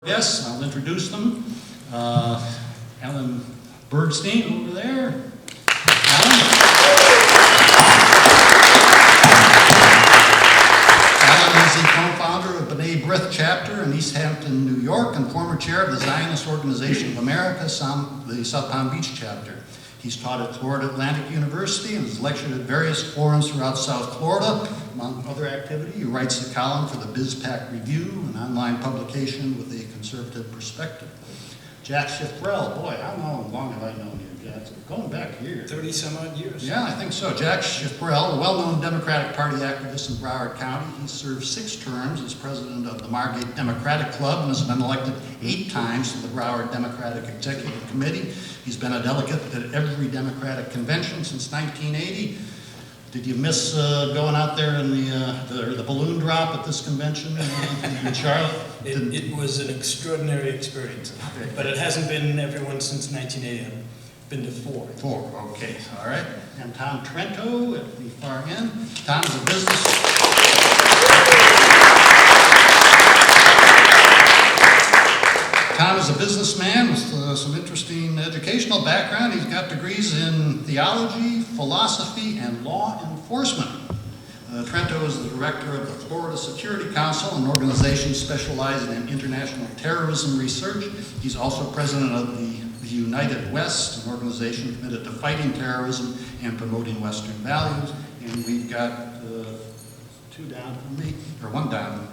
Yes, I'll introduce them. Alan Bergstein over there. Alan is the co-founder of B'nai B'rith Chapter in East Hampton, New York, and former chair of the Zionist Organization of America, the South Palm Beach Chapter. He's taught at Florida Atlantic University and has lectured at various forums throughout South Florida. Among other activity, he writes a column for the BizPac Review, an online publication with a conservative perspective. Jack Shifrel, boy, how long have I known you, Jack? Going back years. 30 some odd years. Yeah, I think so. Jack Shifrel, a well-known Democratic Party activist in Broward County. He served 6 terms as president of the Margate Democratic Club and has been elected 8 times to the Broward Democratic Executive Committee. He's been a delegate at every Democratic convention since 1980. Did you miss going out there in the balloon drop at this convention in Charlotte? It was an extraordinary experience, but it hasn't been everyone since 1980. I've been to 4. 4, okay, all right. And Tom Trento at the far end. Tom is a businessman with some interesting educational background. He's got degrees in theology, philosophy, and law enforcement. Trento is the director of the Florida Security Council, an organization specializing in international terrorism research. He's also president of the United West, an organization committed to fighting terrorism and promoting Western values. And we've got 2 down from me, or 1 down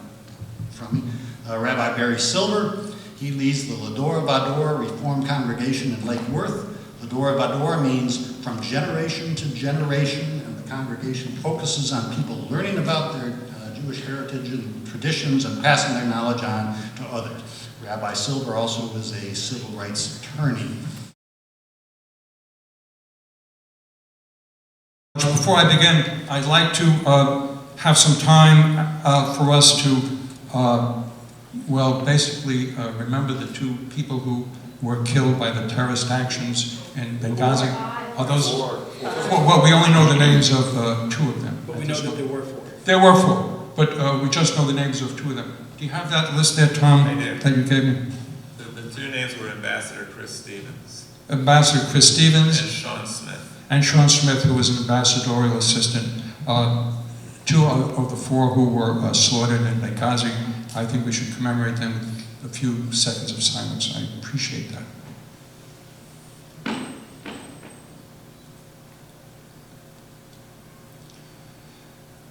from me, Rabbi Barry Silver. He leads the Lador Vador Reformed Congregation in Lake Worth. Lador Vador means from generation to generation, and the congregation focuses on people learning about their Jewish heritage and traditions and passing their knowledge on to others. Rabbi Silver also is a civil rights attorney. Before I begin, I'd like to have some time for us to basically remember the 2 people who were killed by the terrorist actions in Benghazi. Are those? 4. Well, we only know the names of 2 of them. But we know that there were 4. There were 4, but we just know the names of 2 of them. Do you have that list there, Tom? I do. That you gave me? The 2 names were Ambassador Chris Stevens. Ambassador Chris Stevens. And Sean Smith. And Sean Smith, who was an ambassadorial assistant. 2 of the 4 who were slaughtered in Benghazi. I think we should commemorate them with a few seconds of silence. I appreciate that.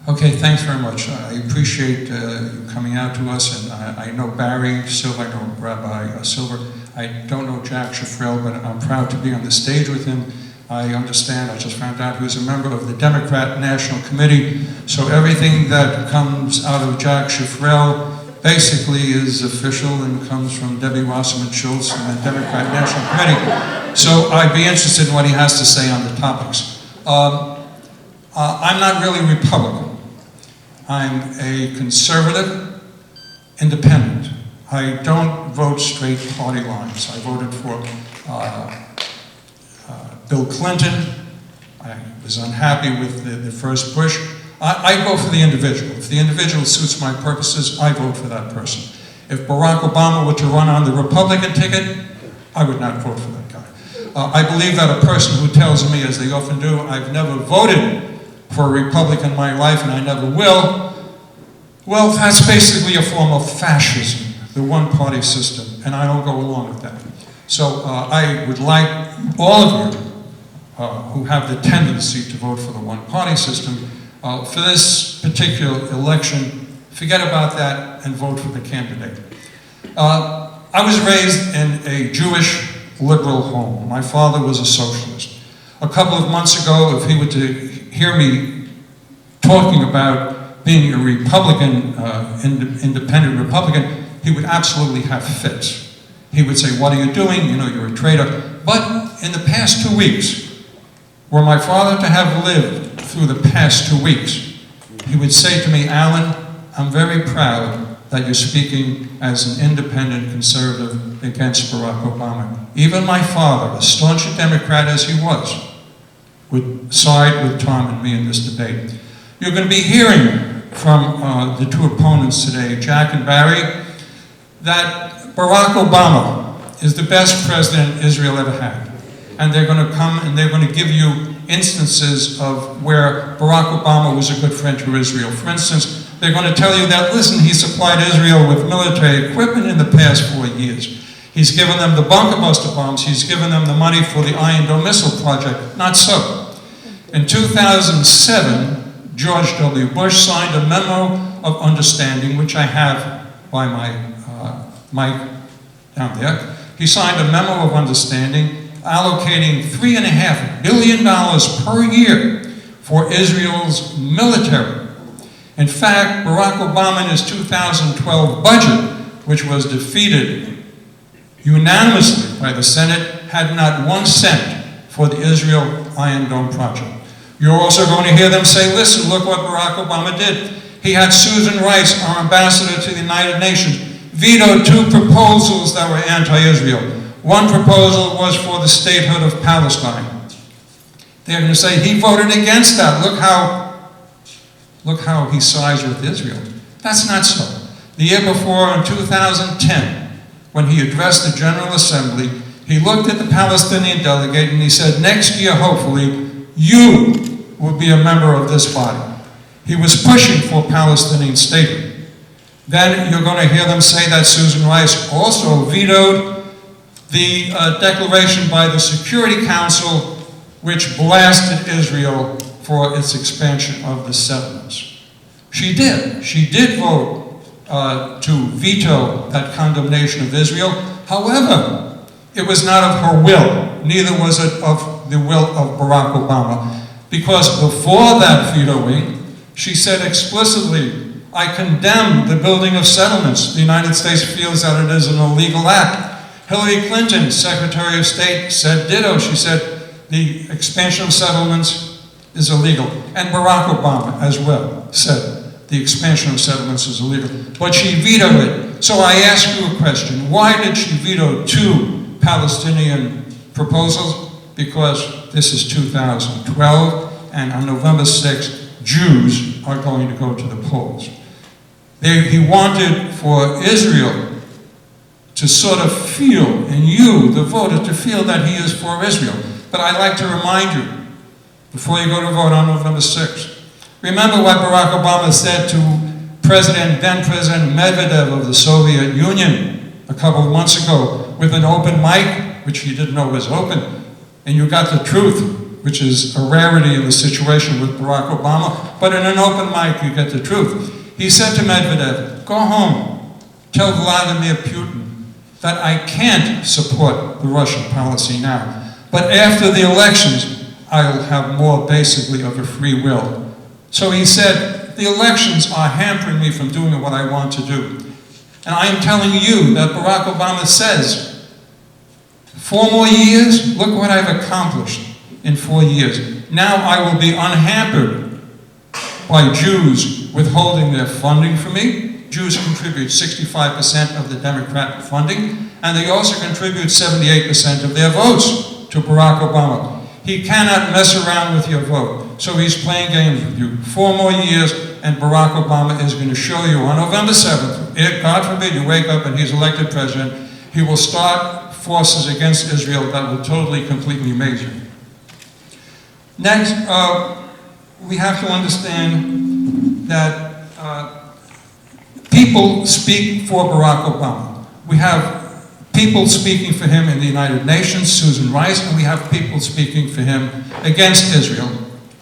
Okay, thanks very much. I appreciate you coming out to us, and I know Barry Silver, I know Rabbi Silver. I don't know Jack Shifrel, but I'm proud to be on the stage with him. I understand, I just found out he was a member of the Democrat National Committee, so everything that comes out of Jack Shifrel basically is official and comes from Debbie Wasserman Schultz and the Democrat National Committee. So I'd be interested in what he has to say on the topics. I'm not really Republican. I'm a conservative, independent. I don't vote straight party lines. I voted for Bill Clinton. I was unhappy with the first Bush. I vote for the individual. If the individual suits my purposes, I vote for that person. If Barack Obama were to run on the Republican ticket, I would not vote for that guy. I believe that a person who tells me, as they often do, I've never voted for a Republican in my life and I never will, well, that's basically a form of fascism, the one-party system, and I don't go along with that. So I would like all of you who have the tendency to vote for the one-party system, for this particular election, forget about that and vote for the candidate. I was raised in a Jewish liberal home. My father was a socialist. A couple of months ago, if he were to hear me talking about being a Republican, independent Republican, he would absolutely have fits. He would say, what are you doing? You know, you're a traitor. But in the past 2 weeks, were my father to have lived through the past 2 weeks, he would say to me, Alan, I'm very proud that you're speaking as an independent conservative against Barack Obama. Even my father, as staunch a Democrat as he was, would side with Tom and me in this debate. You're going to be hearing from the two opponents today, Jack and Barry, that Barack Obama is the best president Israel ever had. And they're going to come and they're going to give you instances of where Barack Obama was a good friend to Israel. For instance, they're going to tell you that, listen, he supplied Israel with military equipment in the past 4 years. He's given them the bunker buster bombs. He's given them the money for the Iron Dome missile project. Not so. In 2007, George W. Bush signed a memo of understanding, which I have by my mic down there. He signed a memo of understanding allocating $3.5 billion per year for Israel's military. In fact, Barack Obama in his 2012 budget, which was defeated unanimously by the Senate, had not 1 cent for the Israel Iron Dome project. You're also going to hear them say, listen, look what Barack Obama did. He had Susan Rice, our ambassador to the United Nations, veto 2 proposals that were anti-Israel. One proposal was for the statehood of Palestine. They're going to say he voted against that. Look how he sides with Israel. That's not so. The year before, in 2010, when he addressed the General Assembly, he looked at the Palestinian delegate and he said, next year, hopefully, you will be a member of this body. He was pushing for Palestinian statehood. Then you're going to hear them say that Susan Rice also vetoed the declaration by the Security Council, which blasted Israel for its expansion of the settlements. She did vote to veto that condemnation of Israel. However, it was not of her will, neither was it of the will of Barack Obama, because before that vetoing, she said explicitly, I condemn the building of settlements. The United States feels that it is an illegal act. Hillary Clinton, Secretary of State, said ditto. She said the expansion of settlements is illegal. And Barack Obama as well said the expansion of settlements is illegal. But she vetoed it. So I ask you a question. Why did she veto 2 Palestinian proposals? Because this is 2012, and on November 6th, Jews are going to go to the polls. He wanted for Israel to sort of feel, and you, the voter, to feel that he is for Israel. But I'd like to remind you, before you go to vote on November 6th, remember what Barack Obama said to then President Medvedev of the Soviet Union a couple of months ago with an open mic, which he didn't know was open, and you got the truth, which is a rarity in the situation with Barack Obama, but in an open mic you get the truth. He said to Medvedev, go home, tell Vladimir Putin that I can't support the Russian policy now, but after the elections, I'll have more basically of a free will. So he said, the elections are hampering me from doing what I want to do. And I am telling you that Barack Obama says, 4 more years, look what I've accomplished in 4 years. Now I will be unhampered by Jews withholding their funding from me. Jews contribute 65% of the Democratic funding, and they also contribute 78% of their votes to Barack Obama. He cannot mess around with your vote, so he's playing games with you. 4 more years, and Barack Obama is going to show you on November 7th, if, God forbid, you wake up and he's elected president, he will start forces against Israel that will totally, completely amaze you. Next, we have to understand that people speak for Barack Obama. We have people speaking for him in the United Nations, Susan Rice, and we have people speaking for him against Israel.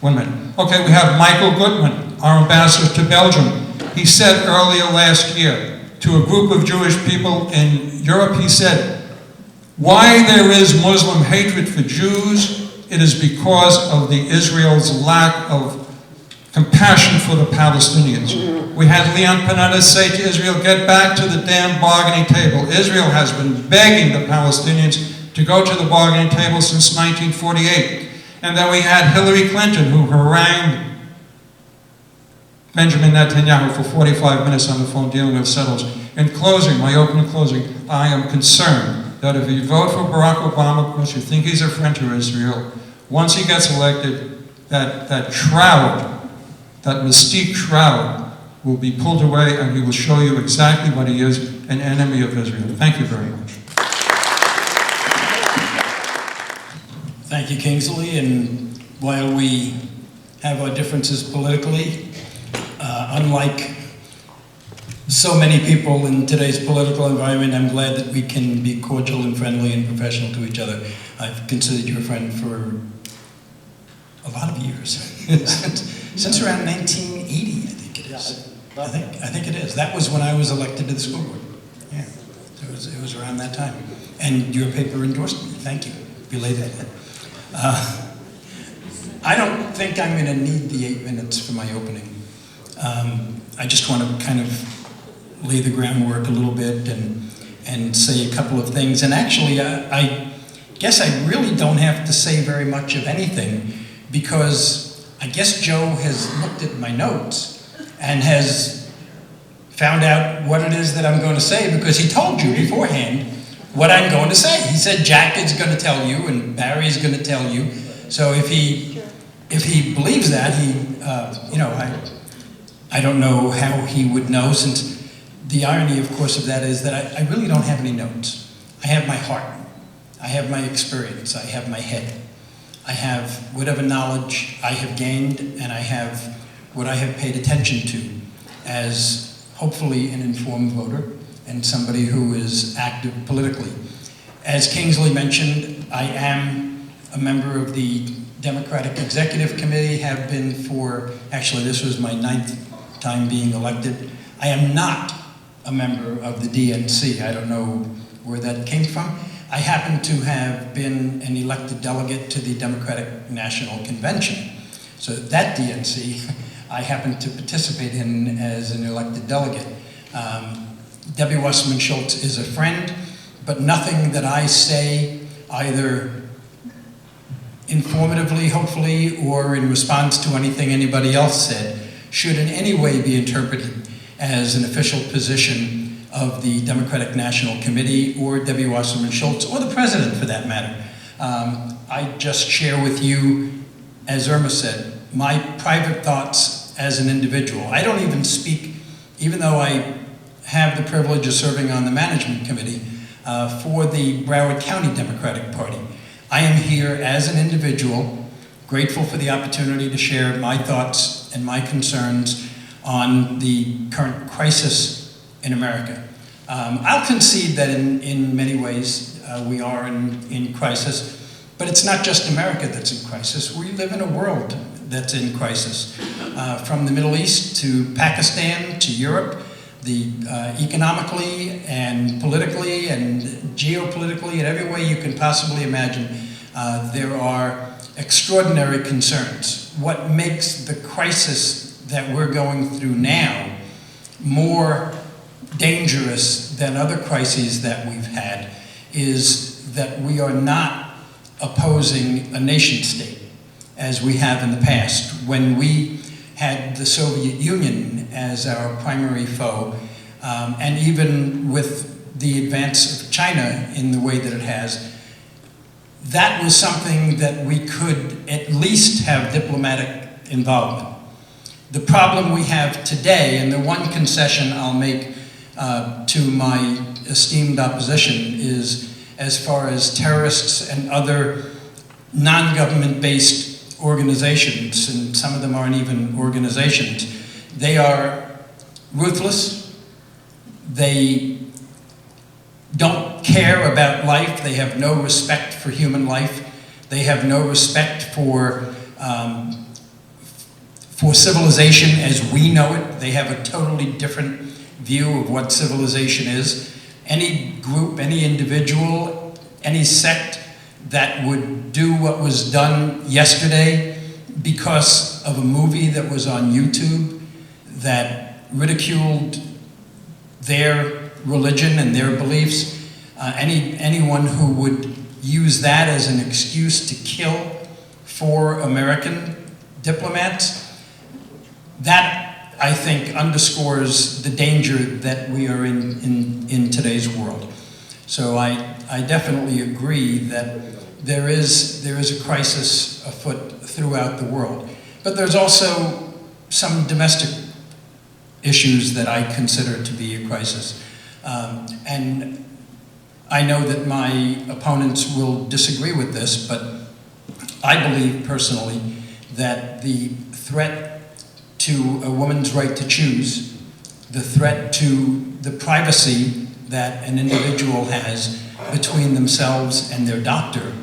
1 minute. Okay, we have Michael Gutmann, our ambassador to Belgium. He said earlier last year to a group of Jewish people in Europe, he said, why there is Muslim hatred for Jews, it is because of the Israel's lack of compassion for the Palestinians. We had Leon Panetta say to Israel, get back to the damn bargaining table. Israel has been begging the Palestinians to go to the bargaining table since 1948. And then we had Hillary Clinton, who harangued Benjamin Netanyahu for 45 minutes on the phone dealing with settlers. In closing, my opening closing, I am concerned that if you vote for Barack Obama because you think he's a friend to Israel, once he gets elected, that shroud, that mystique shroud, will be pulled away and he will show you exactly what he is, an enemy of Israel. Thank you very much. Thank you, Kingsley. And while we have our differences politically, unlike so many people in today's political environment, I'm glad that we can be cordial and friendly and professional to each other. I've considered you a friend for a lot of years, since around 1980, I think it is. I think it is. That was when I was elected to the school board. Yeah, it was around that time. And your paper endorsed me. Thank you. Belated. I don't think I'm going to need the 8 minutes for my opening. I just want to kind of lay the groundwork a little bit and say a couple of things. And actually, I guess I really don't have to say very much of anything, because I guess Joe has looked at my notes and has found out what it is that I'm going to say, because he told you beforehand what I'm going to say. He said Jack is going to tell you and Barry is going to tell you. So if he believes that, I don't know how he would know, since the irony, of course, of that is that I really don't have any notes. I have my heart. I have my experience. I have my head. I have whatever knowledge I have gained, and I have what I have paid attention to as hopefully an informed voter and somebody who is active politically. As Kingsley mentioned, I am a member of the Democratic Executive Committee, have been for, actually this was my 9th time being elected. I am not a member of the DNC. I don't know where that came from. I happen to have been an elected delegate to the Democratic National Convention. So that DNC, I happen to participate in as an elected delegate. Debbie Wasserman Schultz is a friend, but nothing that I say, either informatively, hopefully, or in response to anything anybody else said, should in any way be interpreted as an official position of the Democratic National Committee or Debbie Wasserman Schultz, or the president for that matter. I just share with you, as Irma said, my private thoughts as an individual. I don't even speak, even though I have the privilege of serving on the management committee for the Broward County Democratic Party. I am here as an individual, grateful for the opportunity to share my thoughts and my concerns on the current crisis in America. I'll concede that in many ways we are in crisis, but it's not just America that's in crisis. We live in a world that's in crisis. From the Middle East to Pakistan to Europe, economically and politically and geopolitically, in every way you can possibly imagine, there are extraordinary concerns. What makes the crisis that we're going through now more dangerous than other crises that we've had is that we are not opposing a nation state as we have in the past. When we had the Soviet Union as our primary foe, and even with the advance of China in the way that it has, that was something that we could at least have diplomatic involvement. The problem we have today, and the one concession I'll make to my esteemed opposition, is as far as terrorists and other non-government-based organizations, and some of them aren't even organizations, they are ruthless. They don't care about life. They have no respect for human life. They have no respect for civilization as we know it. They have a totally different view of what civilization is. Any group, any individual, any sect that would do what was done yesterday because of a movie that was on YouTube that ridiculed their religion and their beliefs, anyone who would use that as an excuse to kill 4 American diplomats, that I think underscores the danger that we are in today's world. So I definitely agree that there is a crisis afoot throughout the world. But there's also some domestic issues that I consider to be a crisis. And I know that my opponents will disagree with this, but I believe personally that the threat to a woman's right to choose, the threat to the privacy that an individual has between themselves and their doctor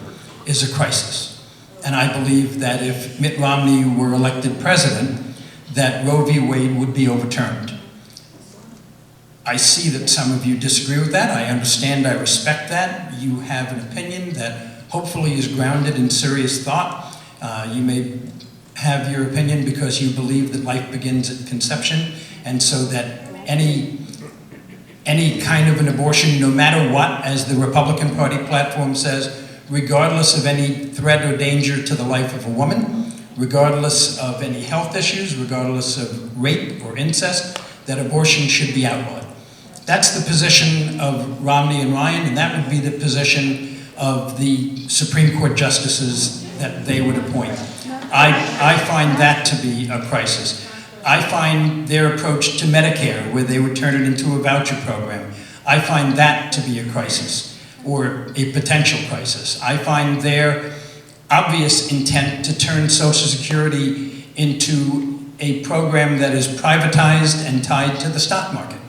is a crisis. And I believe that if Mitt Romney were elected president, that Roe v. Wade would be overturned. I see that some of you disagree with that. I understand, I respect that. You have an opinion that hopefully is grounded in serious thought. You may have your opinion because you believe that life begins at conception, and so that any kind of an abortion, no matter what, as the Republican Party platform says, regardless of any threat or danger to the life of a woman, regardless of any health issues, regardless of rape or incest, that abortion should be outlawed. That's the position of Romney and Ryan, and that would be the position of the Supreme Court justices that they would appoint. I find that to be a crisis. I find their approach to Medicare, where they would turn it into a voucher program, I find that to be a crisis, or a potential crisis. I find their obvious intent to turn Social Security into a program that is privatized and tied to the stock market.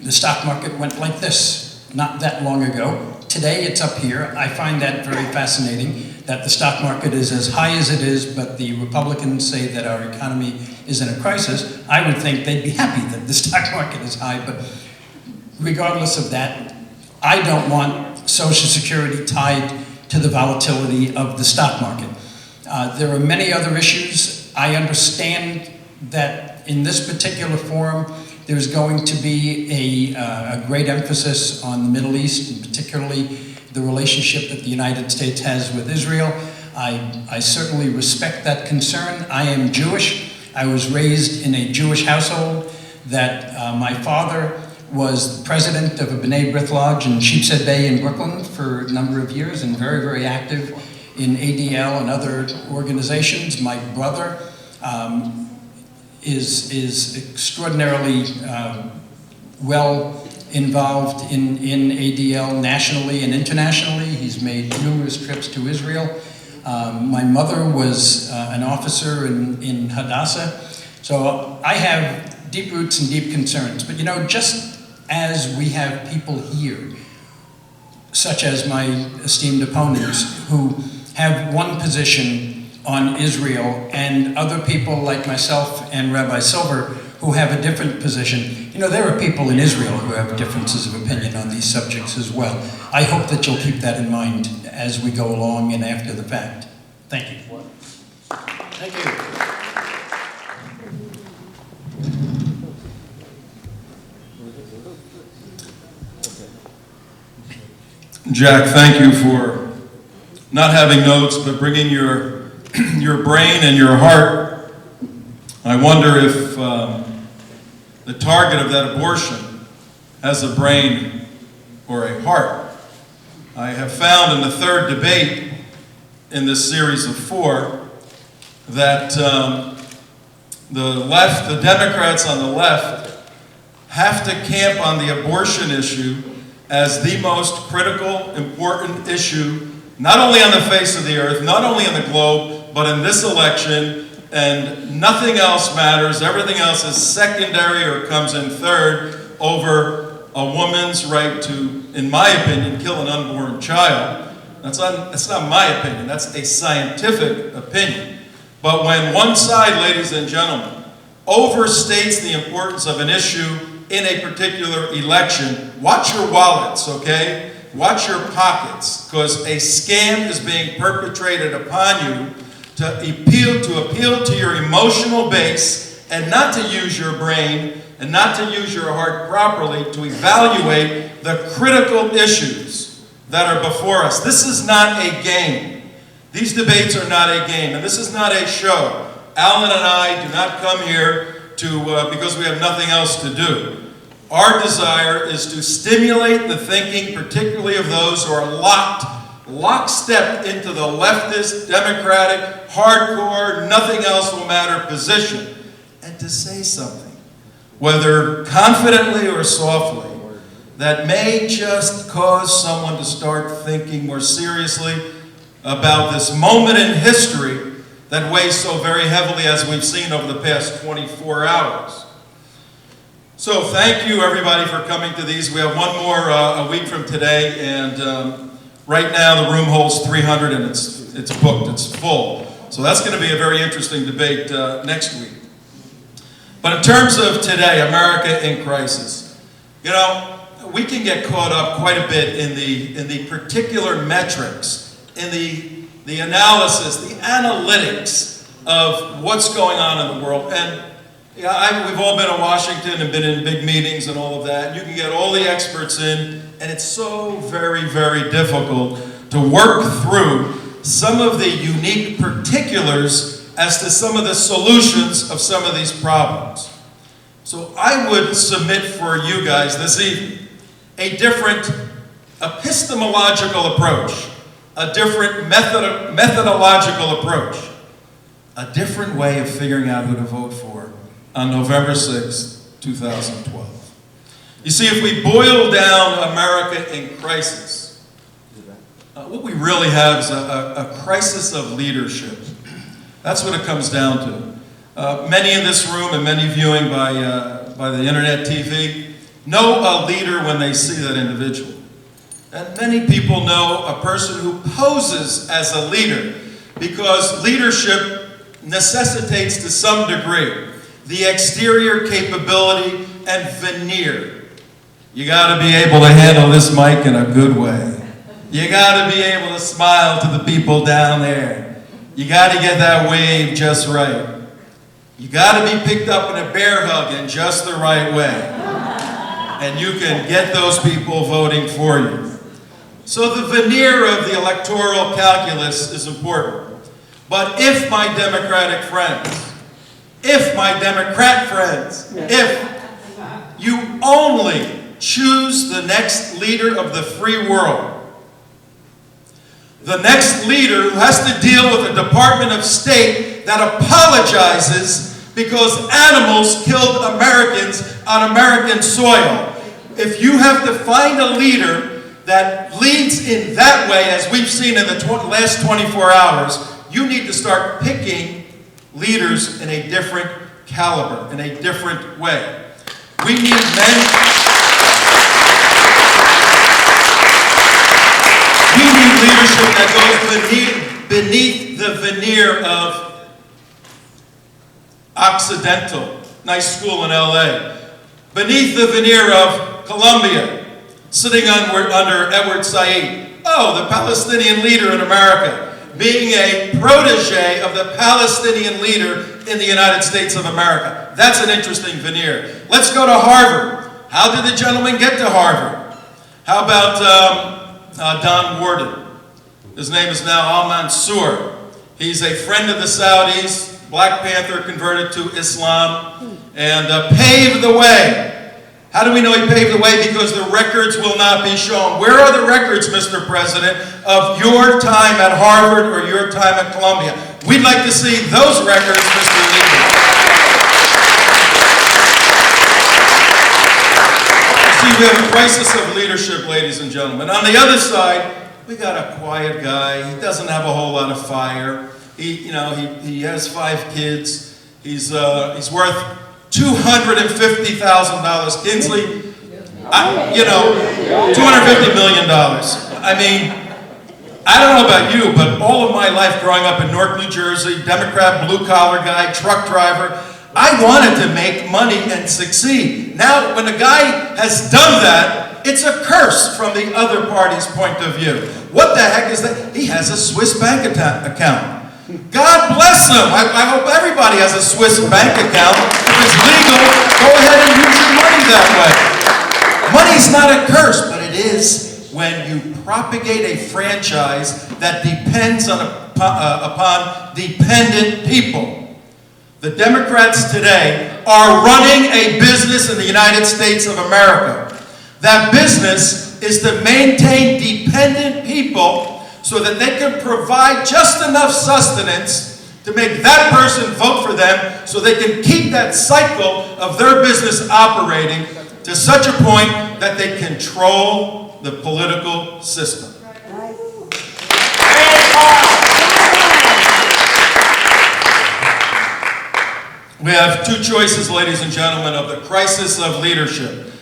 The stock market went like this not that long ago. Today it's up here. I find that very fascinating, that the stock market is as high as it is, but the Republicans say that our economy is in a crisis. I would think they'd be happy that the stock market is high, but regardless of that, I don't want Social Security tied to the volatility of the stock market. There are many other issues. I understand that in this particular forum, there's going to be a great emphasis on the Middle East, and particularly the relationship that the United States has with Israel. I certainly respect that concern. I am Jewish. I was raised in a Jewish household that my father was president of a B'nai B'rith Lodge in Sheepshead Bay in Brooklyn for a number of years, and very, very active in ADL and other organizations. My brother is extraordinarily well involved in ADL nationally and internationally. He's made numerous trips to Israel. My mother was an officer in Hadassah. So I have deep roots and deep concerns. But you know, just as we have people here, such as my esteemed opponents, who have one position on Israel, and other people like myself and Rabbi Silver who have a different position. You know, there are people in Israel who have differences of opinion on these subjects as well. I hope that you'll keep that in mind as we go along and after the fact. Thank you. Thank you. Jack, thank you for not having notes, but bringing your brain and your heart. I wonder if the target of that abortion has a brain or a heart. I have found in the third debate in this series of 4 that the left, the Democrats on the left, have to camp on the abortion issue as the most critical, important issue, not only on the face of the earth, not only on the globe, but in this election, and nothing else matters. Everything else is secondary or comes in third over a woman's right to, in my opinion, kill an unborn child. That's not my opinion, that's a scientific opinion. But when one side, ladies and gentlemen, overstates the importance of an issue in a particular election, watch your wallets, okay? Watch your pockets, because a scam is being perpetrated upon you to appeal to your emotional base and not to use your brain and not to use your heart properly to evaluate the critical issues that are before us. This is not a game. These debates are not a game, and this is not a show. Alan and I do not come here because we have nothing else to do. Our desire is to stimulate the thinking, particularly of those who are lockstep into the leftist, democratic, hardcore, nothing else will matter position, and to say something, whether confidently or softly, that may just cause someone to start thinking more seriously about this moment in history that weighs so very heavily, as we've seen over the past 24 hours. So thank you, everybody, for coming to these. We have one more a week from today, and right now the room holds 300, and it's booked, it's full. So that's going to be a very interesting debate next week. But in terms of today, America in crisis, you know, we can get caught up quite a bit in the particular metrics, in the analysis, the analytics of what's going on in the world. And yeah, we've all been in Washington and been in big meetings and all of that. You can get all the experts in, and it's so very, very difficult to work through some of the unique particulars as to some of the solutions of some of these problems. So I would submit for you guys this evening a different epistemological approach, a different methodological approach, a different way of figuring out who to vote for on November 6, 2012. You see, if we boil down America in crisis, what we really have is a crisis of leadership. That's what it comes down to. Many in this room and many viewing by the internet TV know a leader when they see that individual. And many people know a person who poses as a leader because leadership necessitates to some degree the exterior capability and veneer. You got to be able to handle this mic in a good way. You got to be able to smile to the people down there. You got to get that wave just right. You got to be picked up in a bear hug in just the right way. And you can get those people voting for you. So the veneer of the electoral calculus is important. But if my Democratic friends, if you only choose the next leader of the free world, the next leader who has to deal with a Department of State that apologizes because animals killed Americans on American soil. If you have to find a leader that leads in that way, as we've seen in the last 24 hours, you need to start picking leaders in a different caliber, in a different way. We need men. We need leadership that goes beneath the veneer of Occidental, nice school in LA, beneath the veneer of Colombia, sitting under Edward Said. Oh, the Palestinian leader in America, being a protege of the Palestinian leader in the United States of America. That's an interesting veneer. Let's go to Harvard. How did the gentleman get to Harvard? How about Don Worden? His name is now Al-Mansour. He's a friend of the Saudis, Black Panther, converted to Islam, and paved the way. How do we know he paved the way? Because the records will not be shown. Where are the records, Mr. President, of your time at Harvard or your time at Columbia? We'd like to see those records, Mr. Leader. See, we have a crisis of leadership, ladies and gentlemen. On the other side, we got a quiet guy. He doesn't have a whole lot of fire. He has 5 kids. He's worth $250,000. Kinsley, $250 million. I mean, I don't know about you, but all of my life growing up in Newark, New Jersey, Democrat, blue-collar guy, truck driver, I wanted to make money and succeed. Now, when a guy has done that, it's a curse from the other party's point of view. What the heck is that? He has a Swiss bank account. God bless him. I hope everybody has a Swiss bank account. If it's legal, go ahead and use your money that way. Money's not a curse, but it is when you propagate a franchise that depends upon dependent people. The Democrats today are running a business in the United States of America. That business is to maintain dependent people so that they can provide just enough sustenance to make that person vote for them so they can keep that cycle of their business operating to such a point that they control the political system. We have two choices, ladies and gentlemen, of the crisis of leadership.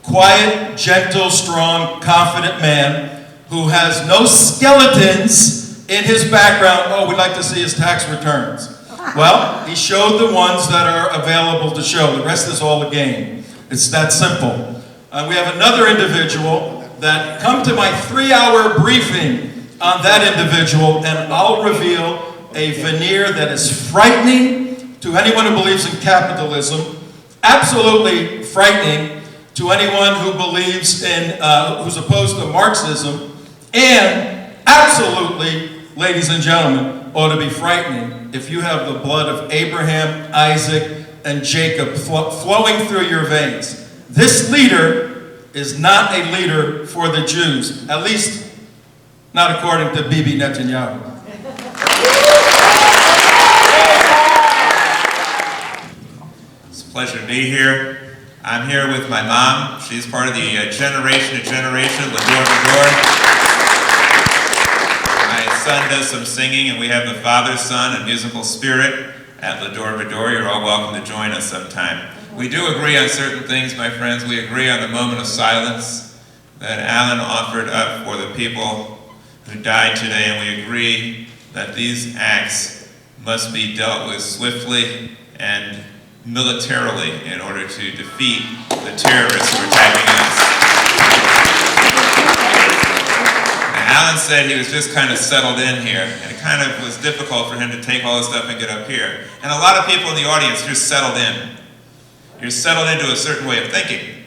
Quiet, gentle, strong, confident man who has no skeletons in his background. Oh, we'd like to see his tax returns. Well, he showed the ones that are available to show. The rest is all a game. It's that simple. We have another individual that come to my 3-hour briefing on that individual, and I'll reveal a veneer that is frightening to anyone who believes in capitalism, absolutely frightening to anyone who believes in, who's opposed to Marxism, and absolutely, ladies and gentlemen, ought to be frightening if you have the blood of Abraham, Isaac, and Jacob flowing through your veins. This leader is not a leader for the Jews, at least not according to Bibi Netanyahu. It's a pleasure to be here. I'm here with my mom. She's part of the Generation to Generation, Lador Vador. My son does some singing, and we have the Father, Son, and Musical Spirit at Lador Vador. You're all welcome to join us sometime. We do agree on certain things, my friends. We agree on the moment of silence that Alan offered up for the people who died today, and we agree that these acts must be dealt with swiftly and militarily in order to defeat the terrorists who are attacking us. Now, Alan said he was just kind of settled in here, and it kind of was difficult for him to take all this stuff and get up here. And a lot of people in the audience, you're settled in. You're settled into a certain way of thinking.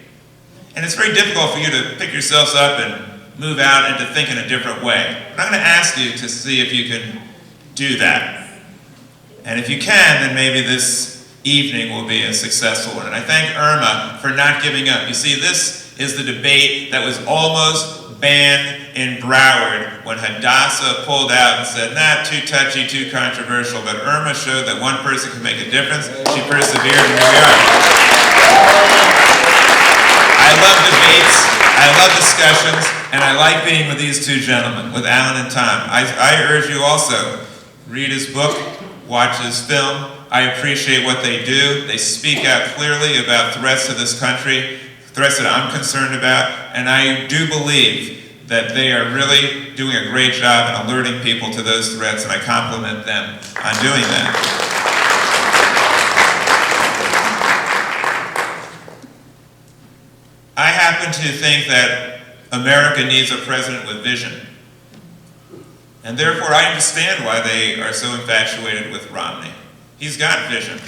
And it's very difficult for you to pick yourselves up and move out and to think in a different way. But I'm going to ask you to see if you can do that. And if you can, then maybe this evening will be a successful one. And I thank Irma for not giving up. You see, this is the debate that was almost banned in Broward when Hadassah pulled out and said, nah, too touchy, too controversial. But Irma showed that one person can make a difference. She persevered, and here we are. I love debates, I love discussions, and I like being with these two gentlemen, with Alan and Tom. I urge you also, read his book, watch his film. I appreciate what they do. They speak out clearly about threats to this country, threats that I'm concerned about, and I do believe that they are really doing a great job in alerting people to those threats, and I compliment them on doing that. I happen to think that America needs a president with vision. And therefore I understand why they are so infatuated with Romney. He's got vision.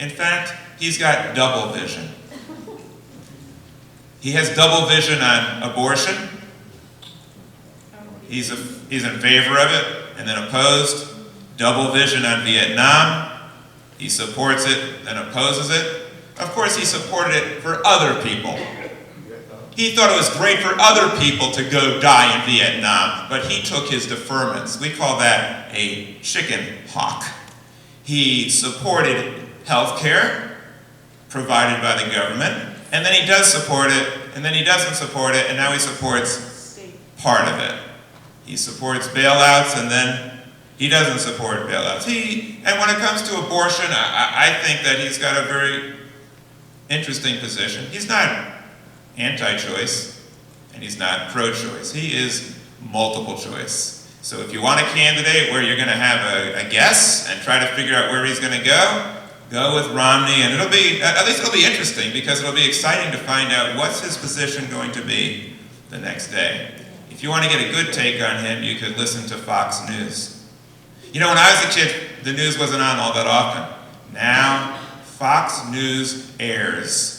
In fact, he's got double vision. He has double vision on abortion. He's in favor of it and then opposed. Double vision on Vietnam. He supports it, then opposes it. Of course, he supported it for other people. He thought it was great for other people to go die in Vietnam, but he took his deferments. We call that a chicken hawk. He supported health care provided by the government, and then he does support it, and then he doesn't support it, and now he supports part of it. He supports bailouts, and then he doesn't support bailouts. And when it comes to abortion, I think that he's got a very interesting position. He's not anti-choice, and he's not pro-choice. He is multiple choice. So if you want a candidate where you're going to have a guess and try to figure out where he's going to go with Romney, and at least it'll be interesting because it'll be exciting to find out what's his position going to be the next day. If you want to get a good take on him, you could listen to Fox News. You know, when I was a kid, the news wasn't on all that often. Now, Fox News airs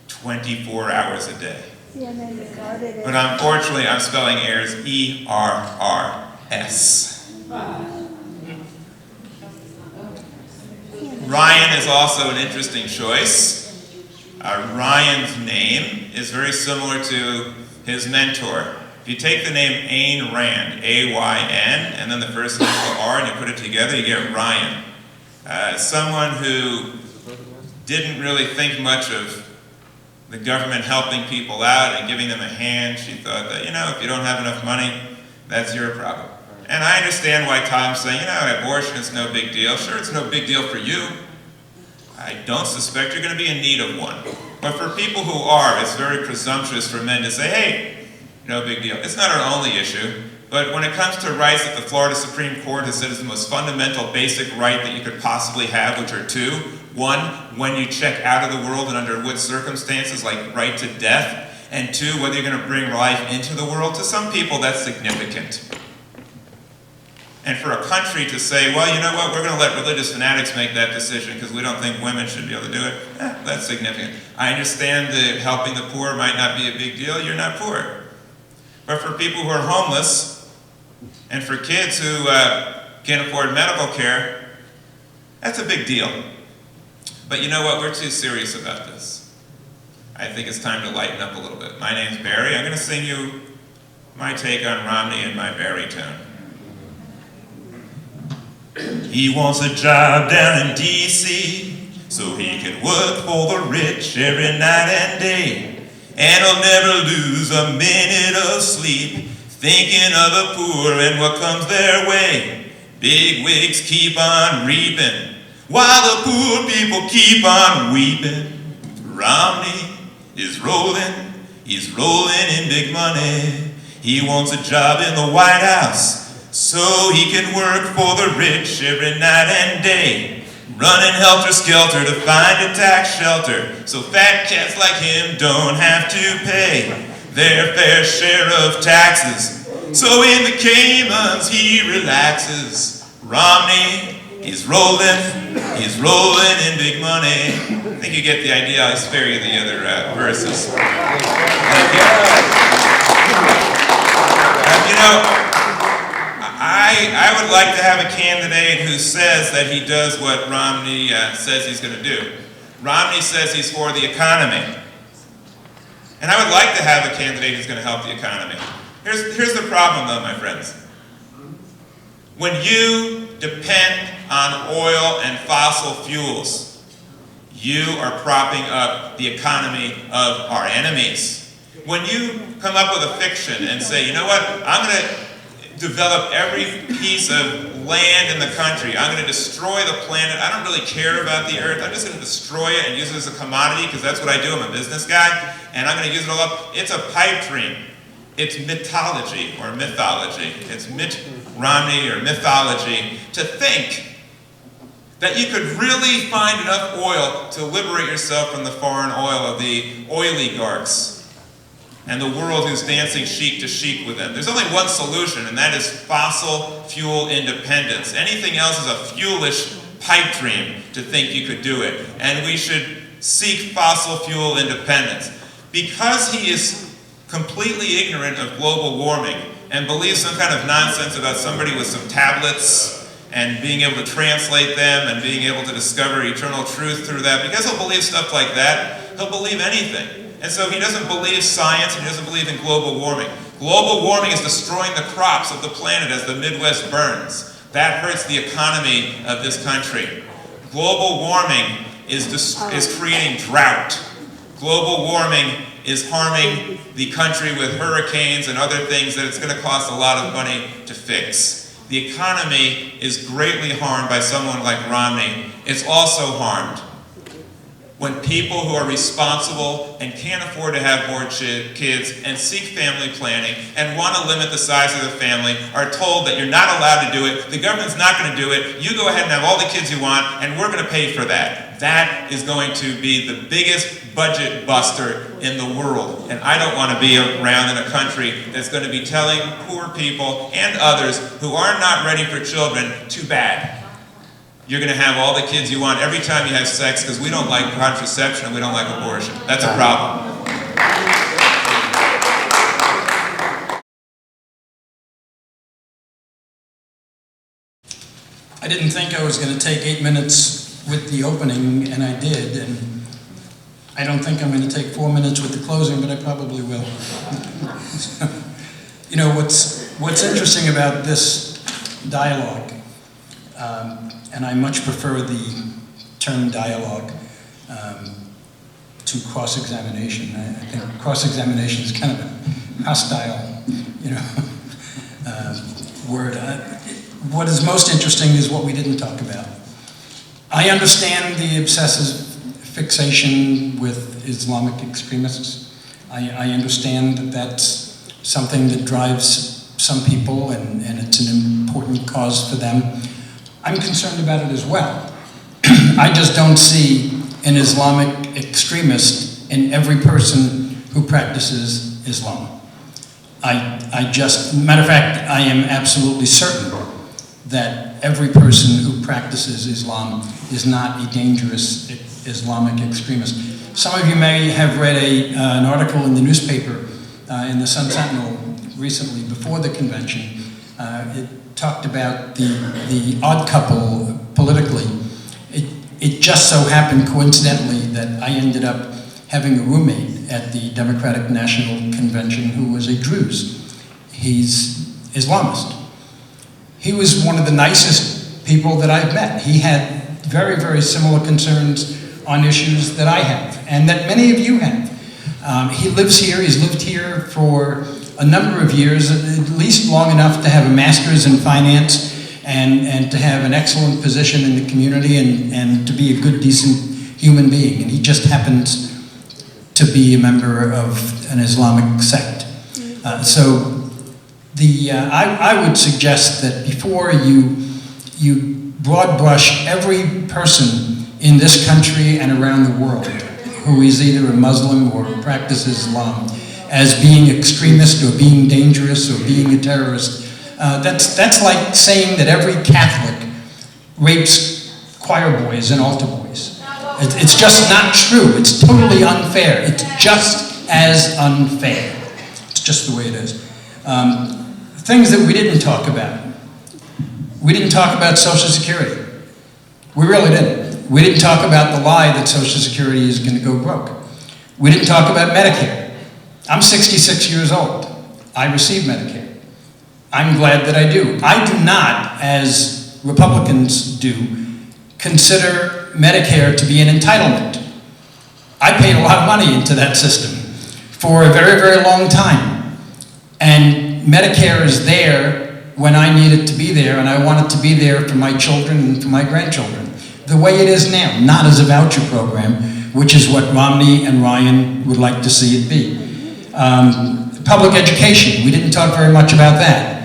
24 hours a day. But unfortunately, I'm spelling airs E-R-R-S. Ryan is also an interesting choice. Ryan's name is very similar to his mentor. If you take the name Ayn Rand, A-Y-N, and then the first initial R, and you put it together, you get Ryan. Someone who didn't really think much of the government helping people out and giving them a hand. She thought that, if you don't have enough money, that's your problem. And I understand why Tom's saying, abortion is no big deal. Sure, it's no big deal for you. I don't suspect you're going to be in need of one. But for people who are, it's very presumptuous for men to say, hey, no big deal. It's not our only issue. But when it comes to rights that the Florida Supreme Court has said is the most fundamental basic right that you could possibly have, which are two. One, when you check out of the world and under what circumstances, like right to death. And two, whether you're going to bring life into the world. To some people, that's significant. And for a country to say, well, you know what, we're going to let religious fanatics make that decision because we don't think women should be able to do it, that's significant. I understand that helping the poor might not be a big deal. You're not poor. But for people who are homeless, and for kids who can't afford medical care, that's a big deal. But you know what? We're too serious about this. I think it's time to lighten up a little bit. My name's Barry. I'm going to sing you my take on Romney in my baritone. He wants a job down in D.C. so he can work for the rich every night and day. And he'll never lose a minute of sleep thinking of the poor and what comes their way. Big wigs keep on reaping while the poor people keep on weeping. Romney is rolling, he's rolling in big money. He wants a job in the White House so he can work for the rich every night and day. Running helter-skelter to find a tax shelter so fat cats like him don't have to pay their fair share of taxes. So in the Caymans he relaxes. Romney, he's rolling in big money. I think you get the idea. I'll spare you the other verses. I would like to have a candidate who says that he does what Romney says he's going to do. Romney says he's for the economy. And I would like to have a candidate who's going to help the economy. Here's the problem, though, my friends. When you depend on oil and fossil fuels, you are propping up the economy of our enemies. When you come up with a fiction and say, you know what, I'm going to develop every piece of land in the country. I'm going to destroy the planet. I don't really care about the earth. I'm just going to destroy it and use it as a commodity because that's what I do. I'm a business guy. And I'm going to use it all up. It's a pipe dream. It's mythology or mythology. It's Mitt Romney or mythology to think that you could really find enough oil to liberate yourself from the foreign oil of the oligarchs and the world who's dancing chic to chic with them. There's only one solution, and that is fossil fuel independence. Anything else is a fuelish pipe dream to think you could do it. And we should seek fossil fuel independence. Because he is completely ignorant of global warming and believes some kind of nonsense about somebody with some tablets and being able to translate them and being able to discover eternal truth through that, because he'll believe stuff like that, he'll believe anything. And so he doesn't believe science and he doesn't believe in global warming. Global warming is destroying the crops of the planet as the Midwest burns. That hurts the economy of this country. Global warming is creating drought. Global warming is harming the country with hurricanes and other things that it's going to cost a lot of money to fix. The economy is greatly harmed by someone like Romney. It's also harmed when people who are responsible and can't afford to have more kids and seek family planning and want to limit the size of the family are told that you're not allowed to do it, the government's not going to do it, you go ahead and have all the kids you want, and we're going to pay for that. That is going to be the biggest budget buster in the world. And I don't want to be around in a country that's going to be telling poor people and others who are not ready for children, too bad. You're going to have all the kids you want every time you have sex because we don't like contraception and we don't like abortion. That's a problem. I didn't think I was going to take 8 minutes with the opening, and I did, and I don't think I'm going to take 4 minutes with the closing, but I probably will. You know, what's interesting about this dialogue, and I much prefer the term dialogue to cross-examination. I think cross-examination is kind of a hostile, you know, word. What is most interesting is what we didn't talk about. I understand the obsessive fixation with Islamic extremists. I understand that that's something that drives some people, and it's an important cause for them. I'm concerned about it as well. I just don't see an Islamic extremist in every person who practices Islam. Matter of fact, I am absolutely certain that every person who practices Islam is not a dangerous Islamic extremist. Some of you may have read an article in the newspaper, in the Sun Sentinel recently, before the convention. It talked about the odd couple politically. It just so happened coincidentally that I ended up having a roommate at the Democratic National Convention who was a Druze. He's Islamist. He was one of the nicest people that I've met. He had very, very similar concerns on issues that I have, and that many of you have. He lives here, he's lived here for a number of years, at least long enough to have a master's in finance and to have an excellent position in the community and to be a good, decent human being. And he just happens to be a member of an Islamic sect. I would suggest that before you broad brush every person in this country and around the world who is either a Muslim or practices Islam as being extremist or being dangerous or being a terrorist, that's like saying that every Catholic rapes choir boys and altar boys. It's just not true. It's totally unfair. It's just as unfair. It's just the way it is. Things that we didn't talk about. We didn't talk about Social Security. We really didn't. We didn't talk about the lie that Social Security is going to go broke. We didn't talk about Medicare. I'm 66 years old. I receive Medicare. I'm glad that I do. I do not, as Republicans do, consider Medicare to be an entitlement. I paid a lot of money into that system for a very, very long time. And Medicare is there when I need it to be there, and I want it to be there for my children and for my grandchildren. The way it is now, not as a voucher program, which is what Romney and Ryan would like to see it be. Public education, we didn't talk very much about that.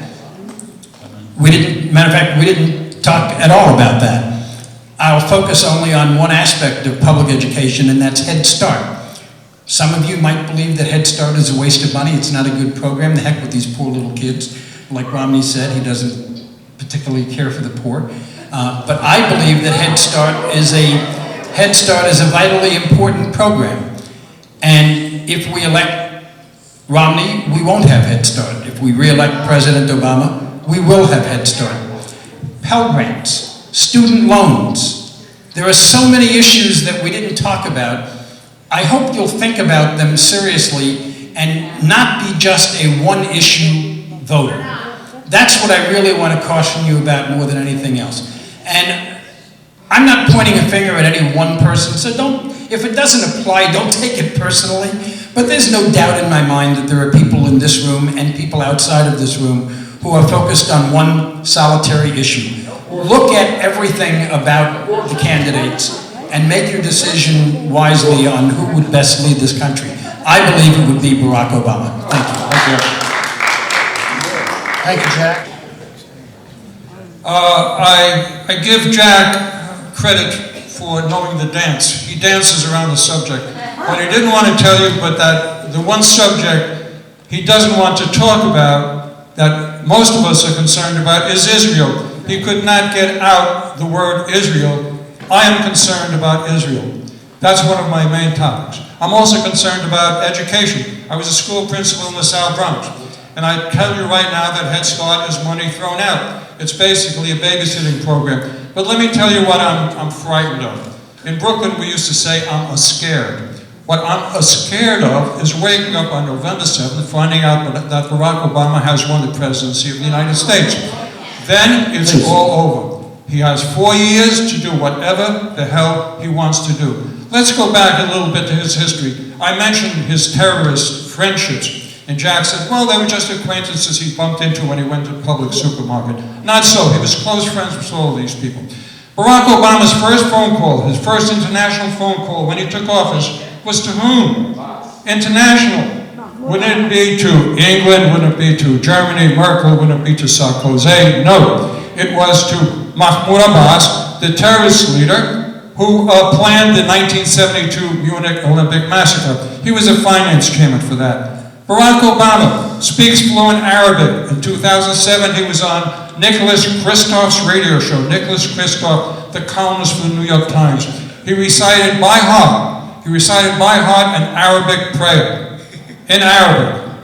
Matter of fact, we didn't talk at all about that. I'll focus only on one aspect of public education, and that's Head Start. Some of you might believe that Head Start is a waste of money. It's not a good program. The heck with these poor little kids. Like Romney said, he doesn't particularly care for the poor. But I believe that Head Start is a vitally important program. And if we elect Romney, we won't have Head Start. If we re-elect President Obama, we will have Head Start. Pell Grants, student loans. There are so many issues that we didn't talk about. I hope you'll think about them seriously and not be just a one-issue voter. That's what I really want to caution you about more than anything else. And I'm not pointing a finger at any one person, so if it doesn't apply, don't take it personally. But there's no doubt in my mind that there are people in this room and people outside of this room who are focused on one solitary issue. Look at everything about the candidates and make your decision wisely on who would best lead this country. I believe it would be Barack Obama. Thank you. Thank you, Jack. I give Jack credit for knowing the dance. He dances around the subject. What he didn't want to tell you, but that the one subject he doesn't want to talk about, that most of us are concerned about, is Israel. He could not get out the word Israel. I am concerned about Israel. That's one of my main topics. I'm also concerned about education. I was a school principal in the South Bronx. And I tell you right now that Head Start is money thrown out. It's basically a babysitting program. But let me tell you what I'm frightened of. In Brooklyn, we used to say, I'm scared. What I'm scared of is waking up on November 7th, finding out that Barack Obama has won the presidency of the United States. Then it's all over. He has 4 years to do whatever the hell he wants to do. Let's go back a little bit to his history. I mentioned his terrorist friendships. And Jack said, well, they were just acquaintances he bumped into when he went to the public supermarket. Not so. He was close friends with all of these people. Barack Obama's first phone call, his first international phone call when he took office, was to whom? International. Wouldn't it be to England? Wouldn't it be to Germany, Merkel? Wouldn't it be to Sarkozy? No. It was to Mahmoud Abbas, the terrorist leader, who planned the 1972 Munich Olympic massacre. He was a finance chairman for that. Barack Obama speaks fluent Arabic. In 2007, he was on Nicholas Kristof's radio show. Nicholas Kristof, the columnist for the New York Times. He recited by heart. He recited by heart an Arabic prayer. In Arabic.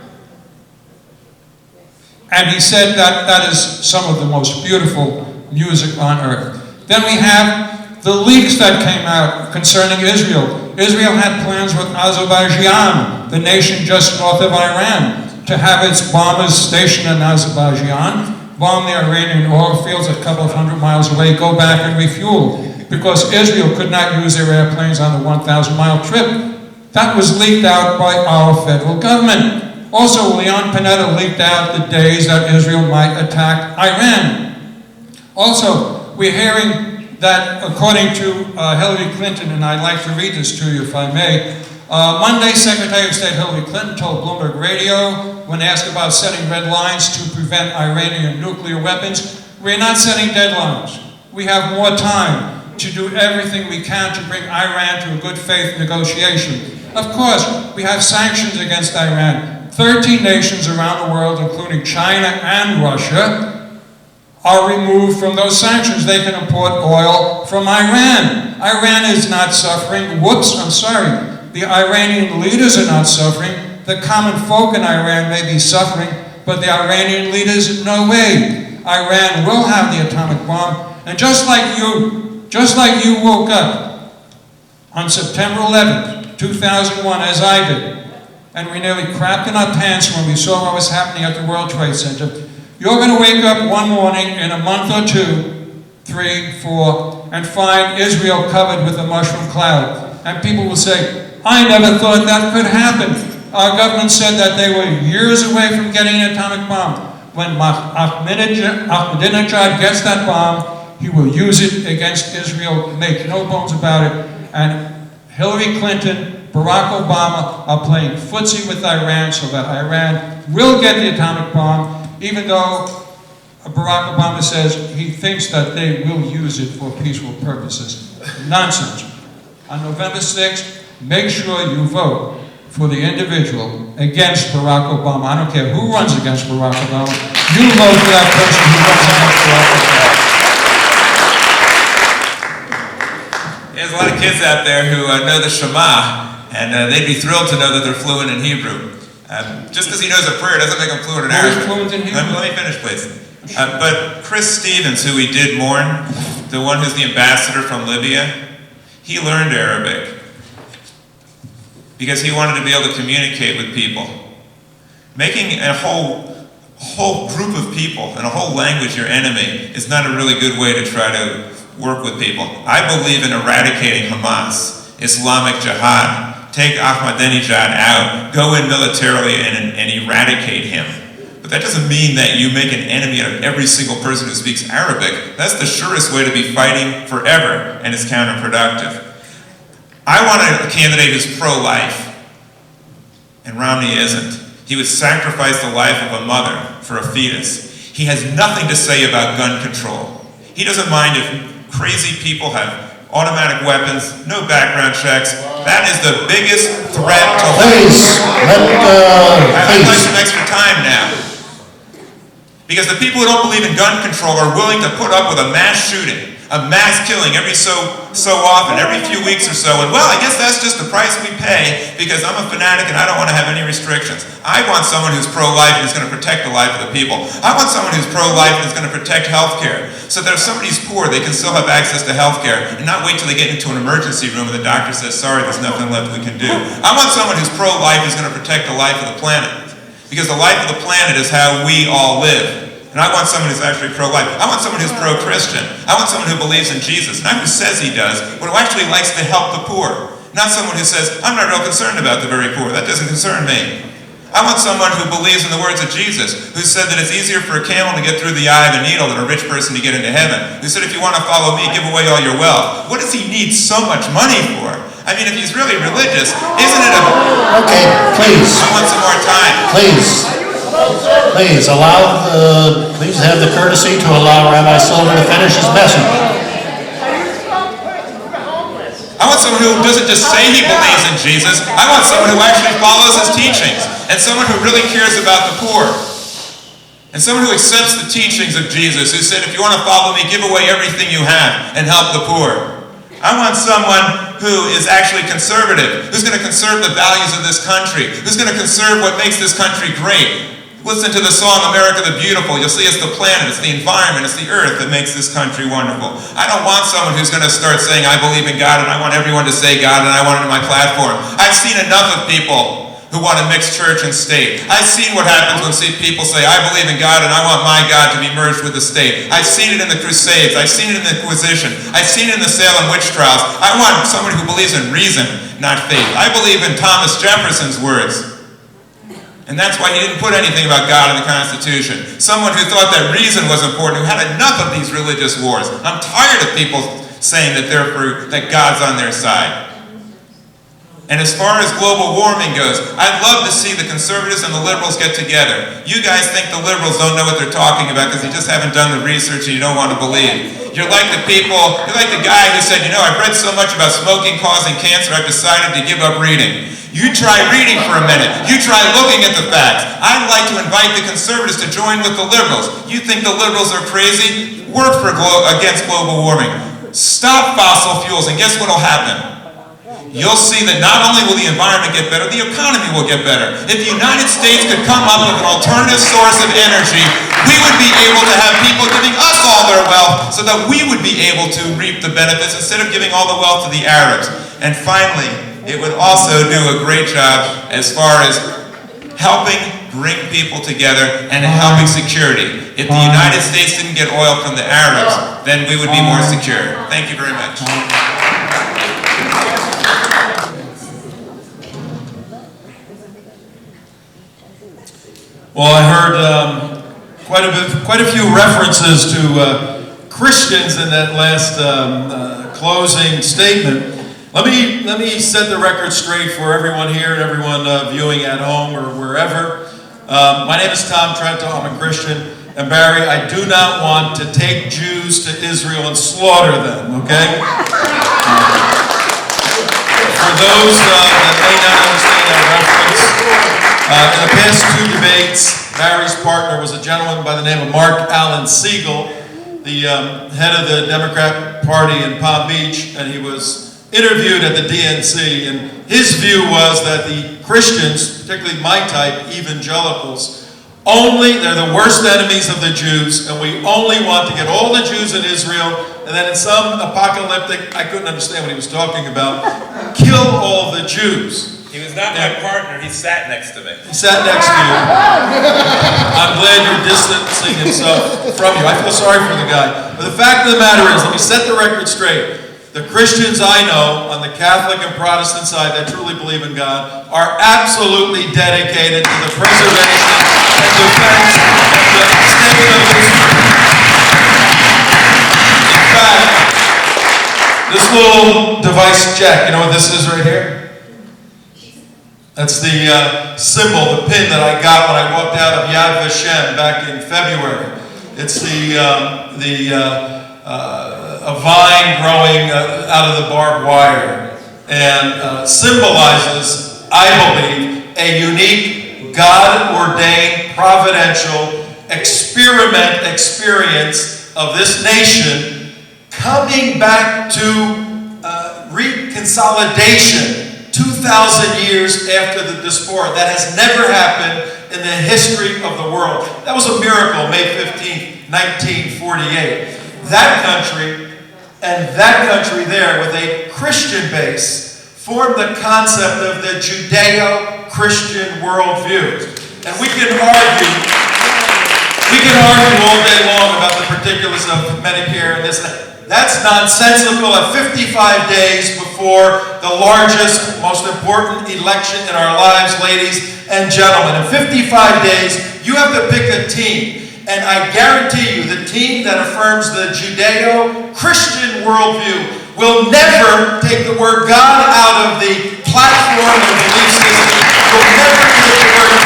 And he said that that is some of the most beautiful music on earth. Then we have the leaks that came out concerning Israel. Israel had plans with Azerbaijan, the nation just north of Iran, to have its bombers stationed in Azerbaijan, bomb the Iranian oil fields a couple of hundred miles away, go back and refuel, because Israel could not use their airplanes on the 1,000-mile trip. That was leaked out by our federal government. Also, Leon Panetta leaked out the days that Israel might attack Iran. Also, we're hearing that according to Hillary Clinton, and I'd like to read this to you if I may, Monday, Secretary of State Hillary Clinton told Bloomberg Radio, when asked about setting red lines to prevent Iranian nuclear weapons, we're not setting deadlines. We have more time to do everything we can to bring Iran to a good faith negotiation. Of course, we have sanctions against Iran. 13 nations around the world, including China and Russia, are removed from those sanctions. They can import oil from Iran. Iran is not suffering. Whoops, I'm sorry. The Iranian leaders are not suffering. The common folk in Iran may be suffering, but the Iranian leaders, no way. Iran will have the atomic bomb. And just like you woke up on September 11th, 2001, as I did, and we nearly crapped in our pants when we saw what was happening at the World Trade Center, you're going to wake up one morning in a month or 2, 3, 4, and find Israel covered with a mushroom cloud. And people will say, I never thought that could happen. Our government said that they were years away from getting an atomic bomb. When Ahmadinejad gets that bomb, he will use it against Israel, make no bones about it. And Hillary Clinton, Barack Obama are playing footsie with Iran so that Iran will get the atomic bomb, even though Barack Obama says he thinks that they will use it for peaceful purposes. Nonsense. On November 6th, make sure you vote for the individual against Barack Obama. I don't care who runs against Barack Obama. You vote for that person who runs against Barack Obama. There's a lot of kids out there who know the Shema, and they'd be thrilled to know that they're fluent in Hebrew. Just because he knows a prayer doesn't make him fluent in Arabic. Fluent in Hebrew? Let me finish, please. But Chris Stevens, who we did mourn, the one who's the ambassador from Libya, he learned Arabic because he wanted to be able to communicate with people. Making a whole group of people and a whole language your enemy is not a really good way to try to work with people. I believe in eradicating Hamas, Islamic Jihad, take Ahmadinejad out, go in militarily and eradicate him. But that doesn't mean that you make an enemy out of every single person who speaks Arabic. That's the surest way to be fighting forever, and it's counterproductive. I want a candidate who's pro-life, and Romney isn't. He would sacrifice the life of a mother for a fetus. He has nothing to say about gun control. He doesn't mind if crazy people have automatic weapons, no background checks. That is the biggest threat to life. I'd like some extra time now. Because the people who don't believe in gun control are willing to put up with a mass shooting a mass killing every so often, every few weeks or so, and well, I guess that's just the price we pay because I'm a fanatic and I don't want to have any restrictions. I want someone who's pro-life and is going to protect the life of the people. I want someone who's pro-life and is going to protect health care, so that if somebody's poor, they can still have access to health care and not wait till they get into an emergency room and the doctor says, sorry, there's nothing left we can do. I want someone who's pro-life who's going to protect the life of the planet, because the life of the planet is how we all live. And I want someone who's actually pro-life. I want someone who's pro-Christian. I want someone who believes in Jesus, not who says he does, but who actually likes to help the poor. Not someone who says, I'm not real concerned about the very poor. That doesn't concern me. I want someone who believes in the words of Jesus, who said that it's easier for a camel to get through the eye of a needle than a rich person to get into heaven. Who said, if you want to follow me, give away all your wealth. What does he need so much money for? I mean, if he's really religious, isn't it a... Okay, please. I want some more time. Please please have the courtesy to allow Rabbi Silver to finish his message. I want someone who doesn't just say he believes in Jesus. I want someone who actually follows his teachings, and someone who really cares about the poor. And someone who accepts the teachings of Jesus, who said, if you want to follow me, give away everything you have and help the poor. I want someone who is actually conservative, who's going to conserve the values of this country, who's going to conserve what makes this country great. Listen to the song, America the Beautiful. You'll see it's the planet, it's the environment, it's the earth that makes this country wonderful. I don't want someone who's going to start saying, I believe in God, and I want everyone to say God, and I want it in my platform. I've seen enough of people who want to mix church and state. I've seen what happens when people say, I believe in God, and I want my God to be merged with the state. I've seen it in the Crusades. I've seen it in the Inquisition. I've seen it in the Salem witch trials. I want someone who believes in reason, not faith. I believe in Thomas Jefferson's words. And that's why he didn't put anything about God in the Constitution. Someone who thought that reason was important, who had enough of these religious wars. I'm tired of people saying that that God's on their side. And as far as global warming goes, I'd love to see the conservatives and the liberals get together. You guys think the liberals don't know what they're talking about because you just haven't done the research and you don't want to believe. You're like the guy who said, I've read so much about smoking causing cancer, I've decided to give up reading. You try reading for a minute. You try looking at the facts. I'd like to invite the conservatives to join with the liberals. You think the liberals are crazy? Work against global warming. Stop fossil fuels, and guess what will happen? You'll see that not only will the environment get better, the economy will get better. If the United States could come up with an alternative source of energy, we would be able to have people giving us all their wealth so that we would be able to reap the benefits instead of giving all the wealth to the Arabs. And finally, it would also do a great job as far as helping bring people together and helping security. If the United States didn't get oil from the Arabs, then we would be more secure. Thank you very much. Well, I heard quite a few references to Christians in that last closing statement. Let me set the record straight for everyone here and everyone viewing at home or wherever. My name is Tom Trento. I'm a Christian. And Barry, I do not want to take Jews to Israel and slaughter them, okay? For those that may not understand that reference, in the past two debates, Barry's partner was a gentleman by the name of Mark Allen Siegel, the head of the Democrat Party in Palm Beach, and he was interviewed at the DNC, and his view was that the Christians, particularly my type, evangelicals, they're the worst enemies of the Jews, and we only want to get all the Jews in Israel, and then in some apocalyptic, I couldn't understand what he was talking about, kill all the Jews. He was not my partner, he sat next to me. He sat next to you. I'm glad you're distancing himself from you. I feel sorry for the guy. But the fact of the matter is, let me set the record straight. The Christians I know on the Catholic and Protestant side that truly believe in God are absolutely dedicated to the preservation and defense of the state of Israel. In fact, this little device, Jack, you know what this is right here? That's the symbol, the pin that I got when I walked out of Yad Vashem back in February. It's a vine growing out of the barbed wire, and symbolizes, I believe, a unique, God-ordained, providential experience of this nation coming back to reconsolidation 2,000 years after the diaspora. That has never happened in the history of the world. That was a miracle, May 15, 1948. That country and that country there with a Christian base formed the concept of the Judeo-Christian worldview. And we can argue all day long about the particulars of Medicare and this. That's nonsensical at 55 days before the largest, most important election in our lives, ladies and gentlemen. In 55 days, you have to pick a team. And I guarantee you, the team that affirms the Judeo-Christian worldview will never take the word God out of the platform of the belief system, will never take the word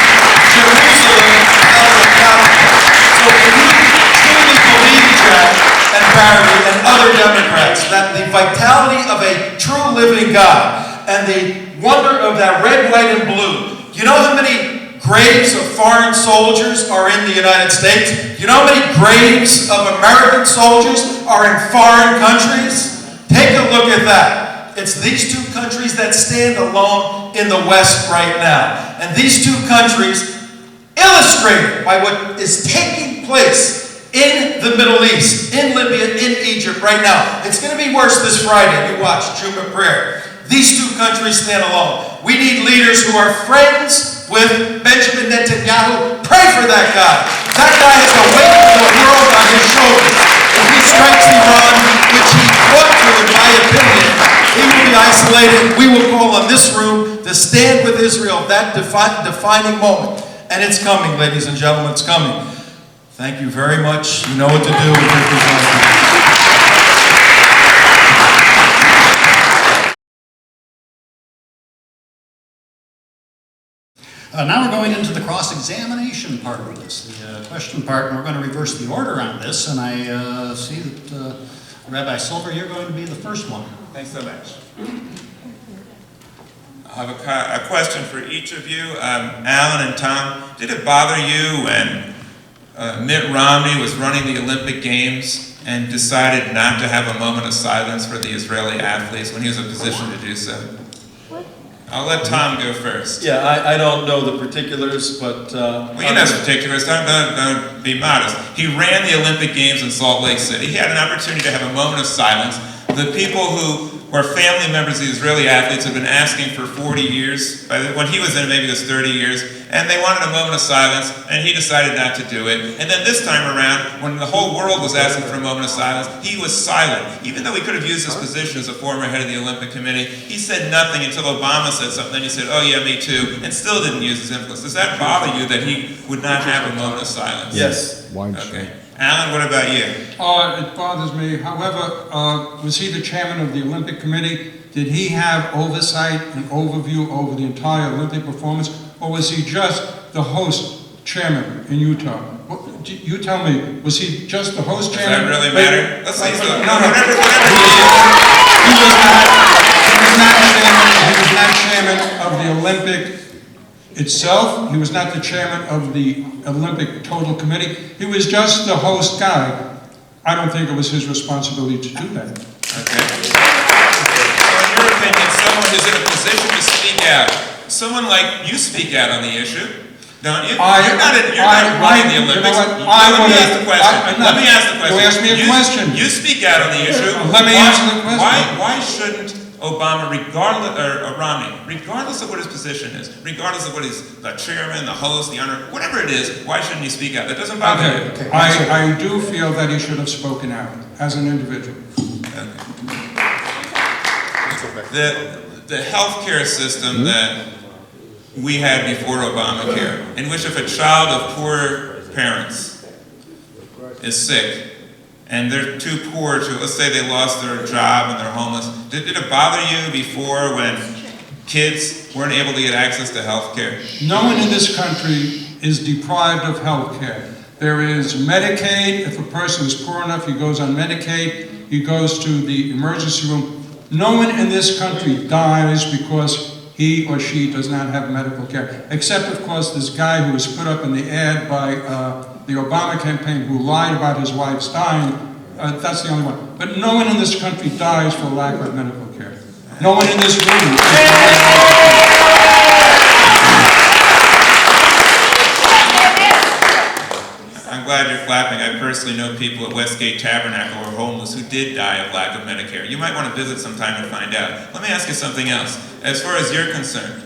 Jerusalem out of the platform. So can you truly believe, Jack and Barry and other Democrats, that the vitality of a true living God and the wonder of that red, white, and blue, you know how many graves of foreign soldiers are in the United States? You know how many graves of American soldiers are in foreign countries? Take a look at that. It's these two countries that stand alone in the West right now. And these two countries, illustrated by what is taking place in the Middle East, in Libya, in Egypt right now. It's going to be worse this Friday. You watch Juma Prayer. These two countries stand alone. We need leaders who are friends with Benjamin Netanyahu. Pray for that guy. That guy has the weight of the world on his shoulders. If he strikes Iran, which he ought to, in my opinion, he will be isolated. We will call on this room to stand with Israel, that defining moment. And it's coming, ladies and gentlemen, it's coming. Thank you very much. You know what to do with your presentation. Now we're going into the cross-examination part of this, the question part, and we're going to reverse the order on this, and I see that Rabbi Silver, you're going to be the first one. Thanks so much. I have a question for each of you. Alan and Tom, did it bother you when Mitt Romney was running the Olympic Games and decided not to have a moment of silence for the Israeli athletes when he was in a position to do so? I'll let Tom go first. Yeah, I don't know the particulars, but... well, you know the particulars. Don't be modest. He ran the Olympic Games in Salt Lake City. He had an opportunity to have a moment of silence. The people who were family members of the Israeli athletes had been asking for 40 years. When he was in it, maybe it was 30 years. And they wanted a moment of silence, and he decided not to do it. And then this time around, when the whole world was asking for a moment of silence, he was silent. Even though he could have used his position as a former head of the Olympic Committee, he said nothing until Obama said something. Then he said, oh yeah, me too, and still didn't use his influence. Does that bother you that he would not have a moment of silence? Yes. Okay. Alan, what about you? It bothers me. However, was he the chairman of the Olympic Committee? Did he have oversight and overview over the entire Olympic performance? Or was he just the host chairman in Utah? You tell me, was he just the host chairman? Does that really matter? Let's say He was not chairman of the Olympic itself. He was not the chairman of the Olympic Total Committee. He was just the host guy. I don't think it was his responsibility to do that. Okay. So in your opinion, someone who's in a position to speak out, someone like you speak out on the issue, don't you? You're not running the Olympics. Let me ask the question. You ask me a question. You speak out on the issue. Let me answer the question. Why shouldn't Obama, Romney, regardless of what his position is, regardless of what he's the chairman, the host, the honor, whatever it is, why shouldn't he speak out? That doesn't bother me. Okay. I do feel that he should have spoken out as an individual. Okay. The healthcare system that we had before Obamacare, in which if a child of poor parents is sick, and they're too poor to, let's say they lost their job and they're homeless, did it bother you before when kids weren't able to get access to health care? No one in this country is deprived of health care. There is Medicaid. If a person is poor enough, he goes on Medicaid. He goes to the emergency room. No one in this country dies because he or she does not have medical care. Except, of course, this guy who was put up in the ad by the Obama campaign who lied about his wife's dying That's the only one. But no one in this country dies for lack of medical care. No one in this room. I'm glad you're clapping. I personally know people at Westgate Tabernacle who are homeless who did die of lack of Medicare. You might want to visit sometime and find out. Let me ask you something else. As far as you're concerned,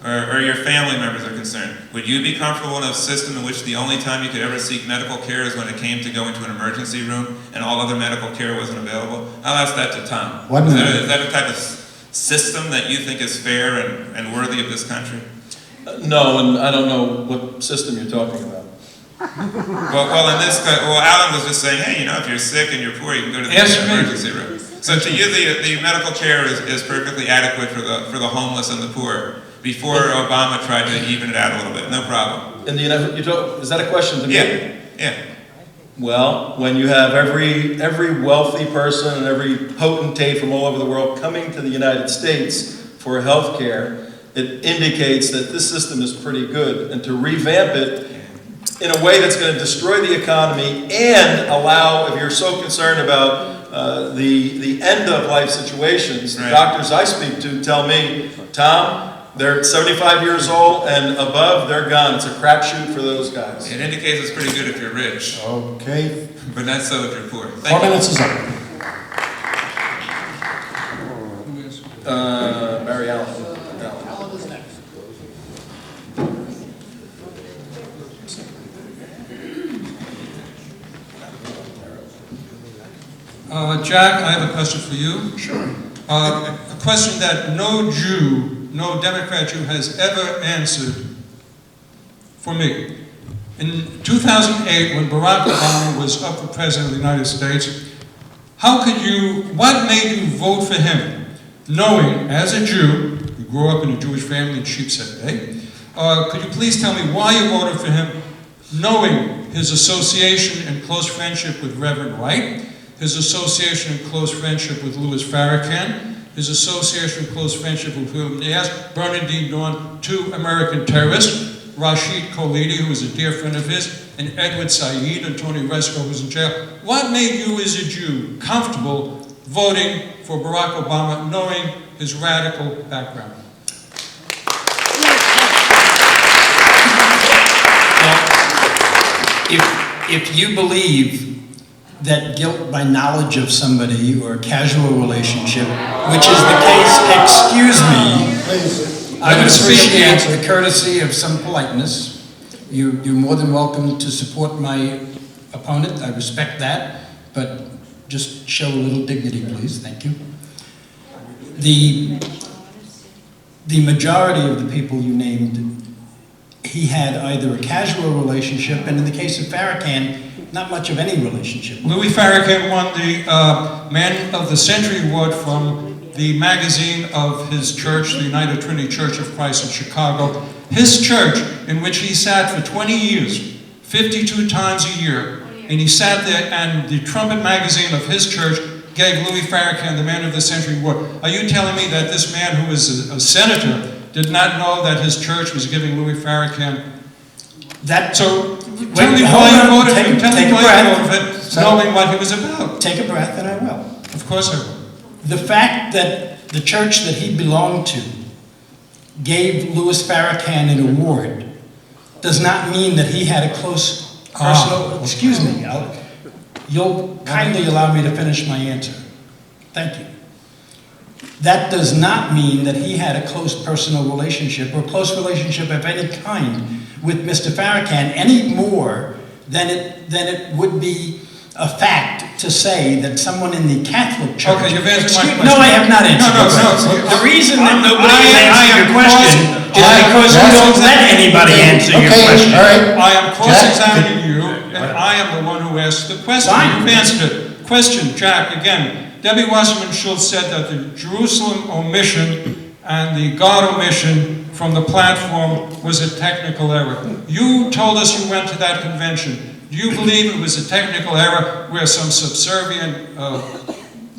or your family members are concerned, would you be comfortable in a system in which the only time you could ever seek medical care is when it came to go into an emergency room and all other medical care wasn't available? I'll ask that to Tom. Is that a type of system that you think is fair and worthy of this country? No, and I don't know what system you're talking about. Well, Alan was just saying, hey, you know, if you're sick and you're poor, you can go to the emergency room. So to you, the medical care is perfectly adequate for the homeless and the poor. Before Obama tried to even it out a little bit, no problem. In the United, is that a question to me? Yeah. Well, when you have every wealthy person and every potentate from all over the world coming to the United States for health care, it indicates that this system is pretty good. And to revamp it in a way that's going to destroy the economy and allow, if you're so concerned about the end of life situations, the doctors I speak to tell me, Tom, they're 75 years old and above, they're gone. It's a crapshoot for those guys. It indicates it's pretty good if you're rich. Okay. But not so if you're poor. 4 minutes is up. Barry Allen. Alan is next. Jack, I have a question for you. Sure. A question that no Jew, no Democrat Jew has ever answered for me. In 2008, when Barack Obama was up for President of the United States, what made you vote for him? Knowing, as a Jew, you grew up in a Jewish family in Sheepshead Bay, could you please tell me why you voted for him, knowing his association and close friendship with Reverend Wright, his association and close friendship with Louis Farrakhan, his association and close friendship with whom he asked Bernardine Dawn, 2 American terrorists, Rashid Khalidi, who was a dear friend of his, and Edward Said and Tony Resco, who was in jail. What made you as a Jew comfortable voting for Barack Obama, knowing his radical background? Well, if you believe that guilt by knowledge of somebody or a casual relationship, which is the case, excuse me, I would appreciate the courtesy of some politeness. You're more than welcome to support my opponent. I respect that, but just show a little dignity, please. Thank you. The majority of the people you named, he had either a casual relationship, and in the case of Farrakhan, not much of any relationship. Louis Farrakhan won the Man of the Century Award from the magazine of his church, the United Trinity Church of Christ in Chicago. His church, in which he sat for 20 years, 52 times a year, and he sat there, and the Trumpet magazine of his church gave Louis Farrakhan the Man of the Century Award. Are you telling me that this man who was a senator did not know that his church was giving Louis Farrakhan? So tell me why you voted for him. Tell me why you voted for him, knowing what he was about. Take a breath and I will. Of course I will. The fact that the church that he belonged to gave Louis Farrakhan an award does not mean that he had a close personal... Excuse me, you'll kindly allow me to finish my answer. Thank you. That does not mean that he had a close personal relationship or close relationship of any kind with Mr. Farrakhan any more than it would be a fact to say that someone in the Catholic Church... Okay, you've answered my question. No, I have not answered your question. The reason that nobody has answered your question is because you don't let anybody answer your question. All right. I am cross-examining you, and I am the one who asked the question. Fine. You've answered it. Question, Jack, again. Debbie Wasserman Schultz said that the Jerusalem omission and the God omission from the platform was a technical error. You told us you went to that convention. Do you believe it was a technical error where some subservient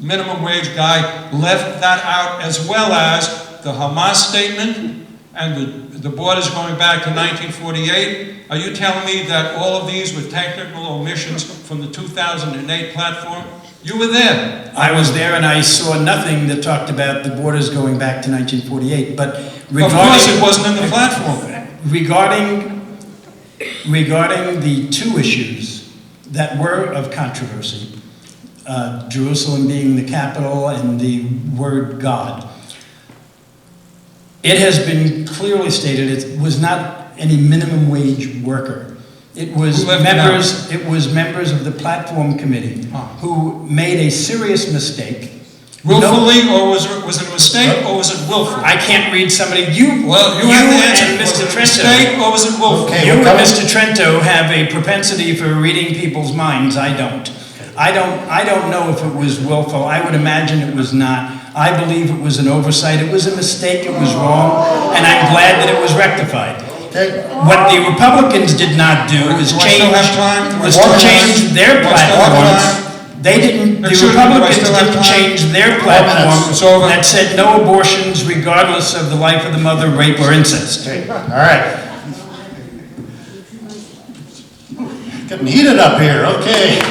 minimum wage guy left that out, as well as the Hamas statement and the borders going back to 1948. Are you telling me that all of these were technical omissions from the 2008 platform? You were there. I was there and I saw nothing that talked about the borders going back to 1948, but regarding... Of course it wasn't in the platform. Regarding the two issues that were of controversy, Jerusalem being the capital and the word God, it has been clearly stated it was not any minimum wage worker. It was members of the platform committee who made a serious mistake. Willfully, or was it a mistake, or was it willful? I can't read somebody. You have to answer. And Was Mr. it a Trento. mistake, or was it willful? Okay. You and Mr. Trento have a propensity for reading people's minds. I don't. I don't know if it was willful. I would imagine it was not. I believe it was an oversight. It was a mistake. It was wrong, and I'm glad that it was rectified. Okay. What the Republicans did not do is Do I still have time? change their Do I still have platforms. They didn't. The Excuse me, do I Republicans still have didn't time? change their It's platform over. that said no abortions, regardless of the life of the mother, rape, or incest. Okay, all right. Getting heated up here, okay.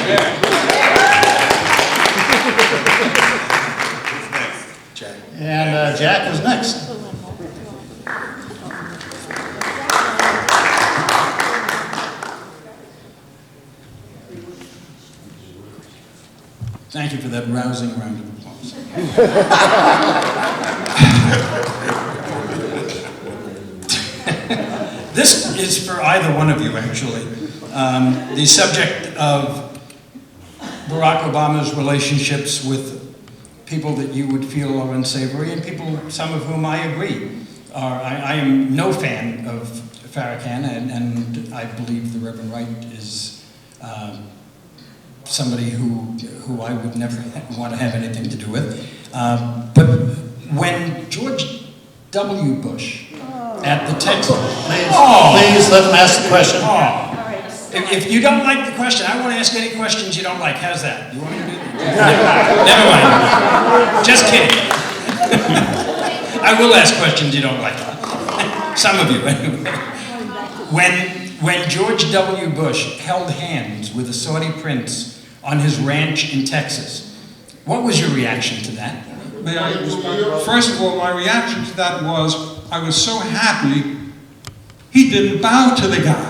And Jack is next. Thank you for that rousing round of applause. This is for either one of you, actually. The subject of Barack Obama's relationships with people that you would feel are unsavory, and people, some of whom I agree are. I am no fan of Farrakhan, and I believe the Reverend Wright is somebody who I would never want to have anything to do with. But when George W. Bush at the Texas... Please let them ask the question. If you don't like the question, I want to ask any questions you don't like. How's that? You want me to do that? Never mind. Just kidding. I will ask questions you don't like. Some of you, anyway. When George W. Bush held hands with a Saudi prince on his ranch in Texas, what was your reaction to that? First of all, my reaction to that was, I was so happy he didn't bow to the guy.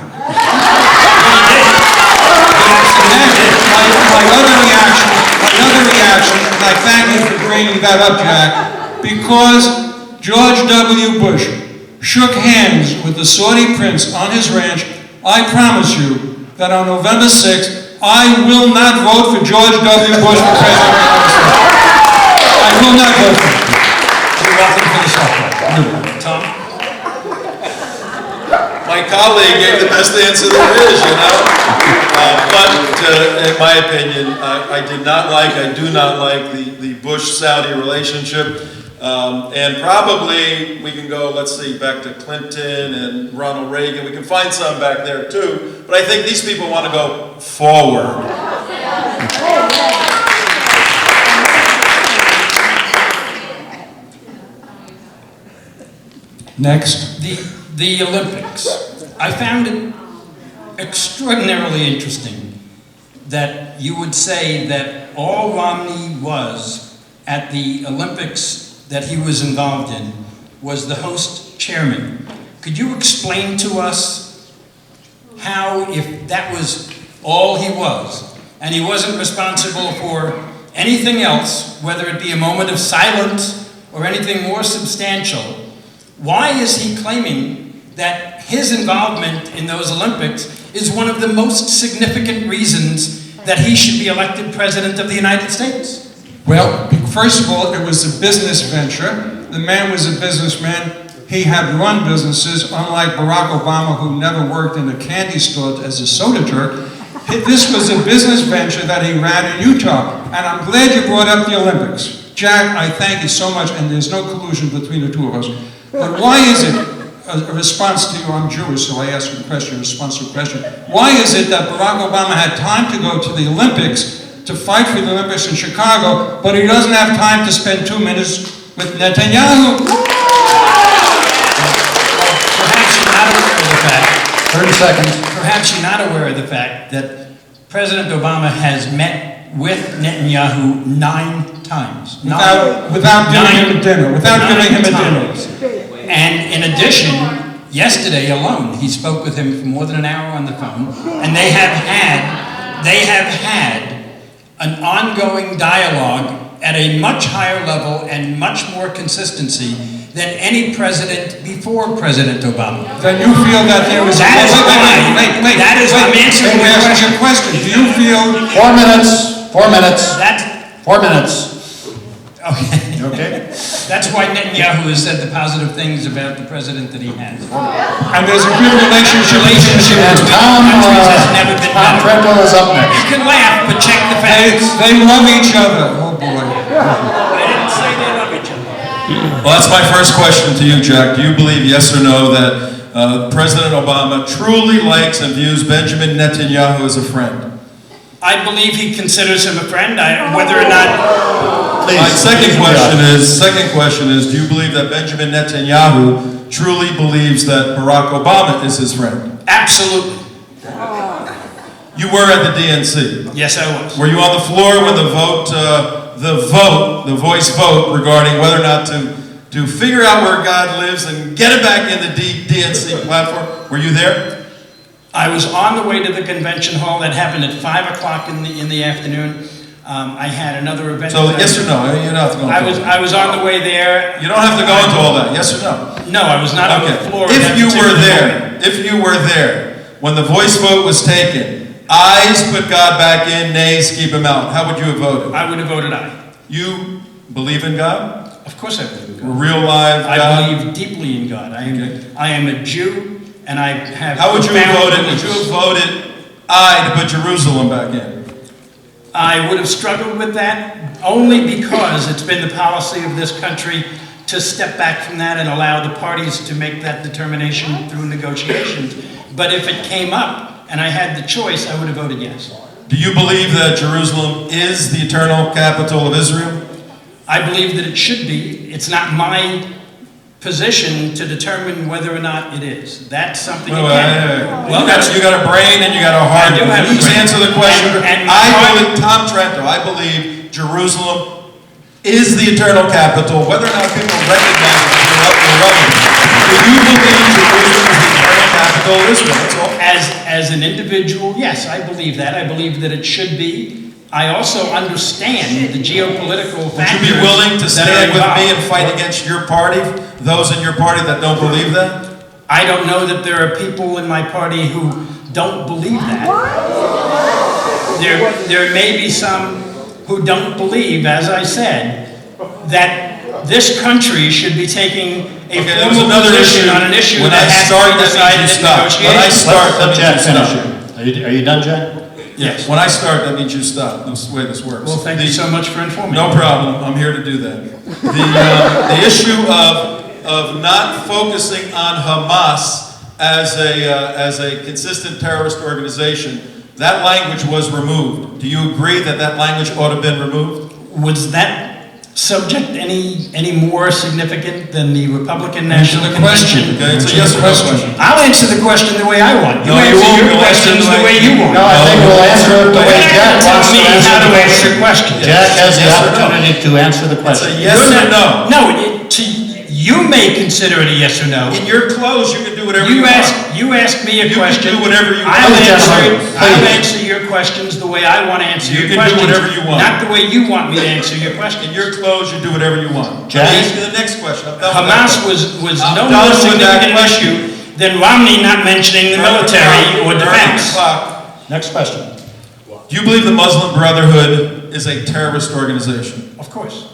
And then my other reaction, and I thank you for bringing that up, Jack, because George W. Bush shook hands with the Saudi prince on his ranch, I promise you that on November 6th, I will not vote for George W. Bush for President of the United States. I will not vote for him. You're welcome for the softball. Tom? My colleague gave the best answer there is, you know. But in my opinion, I do not like the Bush-Saudi relationship. And probably we can go, let's see, back to Clinton and Ronald Reagan. We can find some back there too. But I think these people want to go forward. Next. The Olympics. I found it extraordinarily interesting that you would say that all Romney was at the Olympics that he was involved in was the host chairman. Could you explain to us how, if that was all he was, and he wasn't responsible for anything else, whether it be a moment of silence or anything more substantial, why is he claiming that his involvement in those Olympics is one of the most significant reasons that he should be elected President of the United States? Well, first of all, it was a business venture. The man was a businessman. He had run businesses, unlike Barack Obama, who never worked in a candy store as a soda jerk. This was a business venture that he ran in Utah. And I'm glad you brought up the Olympics. Jack, I thank you so much, and there's no collusion between the two of us. But why is it, a response to you, I'm Jewish, so I ask you a question, a response to a question. Why is it that Barack Obama had time to go to the Olympics, to fight for the Olympics in Chicago, but he doesn't have time to spend 2 minutes with Netanyahu? 30 seconds. Perhaps you're not aware of the fact that President Obama has met with Netanyahu 9 times. Without giving him a dinner. Without giving him a dinner. And in addition, yesterday alone, he spoke with him for more than an hour on the phone, and they have had an ongoing dialogue at a much higher level and much more consistency than any president before President Obama. Then you feel that there was... That is why. That is why I'm answering your question. Do you feel... 4 minutes. 4 minutes. That's 4 minutes. okay. Okay? That's why Netanyahu has said the positive things about the president that he has. And there's a good relationship And between Tom, countries has never been Tom better. Trento is up next. You can laugh, but check the facts. They love each other. Oh, boy. I didn't say they love each other. Well, that's my first question to you, Jack. Do you believe, yes or no, that President Obama truly likes and views Benjamin Netanyahu as a friend? I believe he considers him a friend. Whether or not... Please. My second question is, do you believe that Benjamin Netanyahu truly believes that Barack Obama is his friend? Absolutely. You were at the DNC. Yes, I was. Were you on the floor when the voice vote regarding whether or not to figure out where God lives and get it back in the DNC platform? Were you there? I was on the way to the convention hall. That happened at 5 o'clock in the afternoon. I had another event. So yes or no? You don't have to go into I was on the way there. You don't have to go into all that. Yes or no? No, I was not on the floor. at If that you were particular there, moment. if you were there when the voice vote was taken, ayes put God back in, nays keep him out. How would you have voted? I would have voted aye. You believe in God? Of course I believe in A God. real live I God? believe deeply in God. I am a Jew, and I have. How would you have profound voted? Would you beliefs. have voted aye to put Jerusalem back in? I would have struggled with that only because it's been the policy of this country to step back from that and allow the parties to make that determination through negotiations. But if it came up and I had the choice, I would have voted yes. Do you believe that Jerusalem is the eternal capital of Israel? I believe that it should be. It's not my position to determine whether or not it is. That's something Wait, again. Well, you got a brain and you got a heart. I do have a Please brain. answer the question. And I believe, Tom Trento, I believe Jerusalem is the eternal capital, whether or not people recognize it or irrelevant. Do you believe Jerusalem is the eternal capital of Israel? That's all. As an individual, yes, I believe that. I believe that it should be. I also understand the geopolitical Would factors. you be willing to that stand are with me and involved. fight against your party, those in your party that don't believe that? I don't know that there are people in my party who don't believe that. There may be some who don't believe, as I said, that this country should be taking a Okay, there was formal another position issue. on an issue When that I has start, to be that decided means you in stop. When I negotiations. start, that Let Jack means you finish stop. here. Are you done, Jack? Yes. When I start, that means you stop. That's the way this works. Well, thank you so much for informing me. No problem. I'm here to do that. The issue of not focusing on Hamas as a consistent terrorist organization, that language was removed. Do you agree that that language ought to have been removed? Was that subject any more significant than the Republican Answer National the question. Convention? Okay, it's a yes or no question. I'll answer the question the way I want. No, you answer won't. your You'll answer questions the the way- way you want. No, I think we'll answer it the But way you're Jack not gonna wants tell to me answer how the to question. answer questions. Jack has the Yes or no? opportunity to answer the It's a question. yes or no. No, you may consider it a yes or no. In your clothes, you can do whatever you want. You ask me a You can question. do whatever you want. I'll Please, gentlemen, I'll please. answer your questions the way I want to answer You your can do questions. whatever you want. Not the way you want me to answer your In questions. your clothes, you do whatever you want. Jack? Let me ask you the next question. I'm done with that Hamas question. was I'm no done more with that significant an question. issue than Romney not mentioning the military or Burn the defense. clock. Next question. Do you believe the Muslim Brotherhood is a terrorist organization? Of course.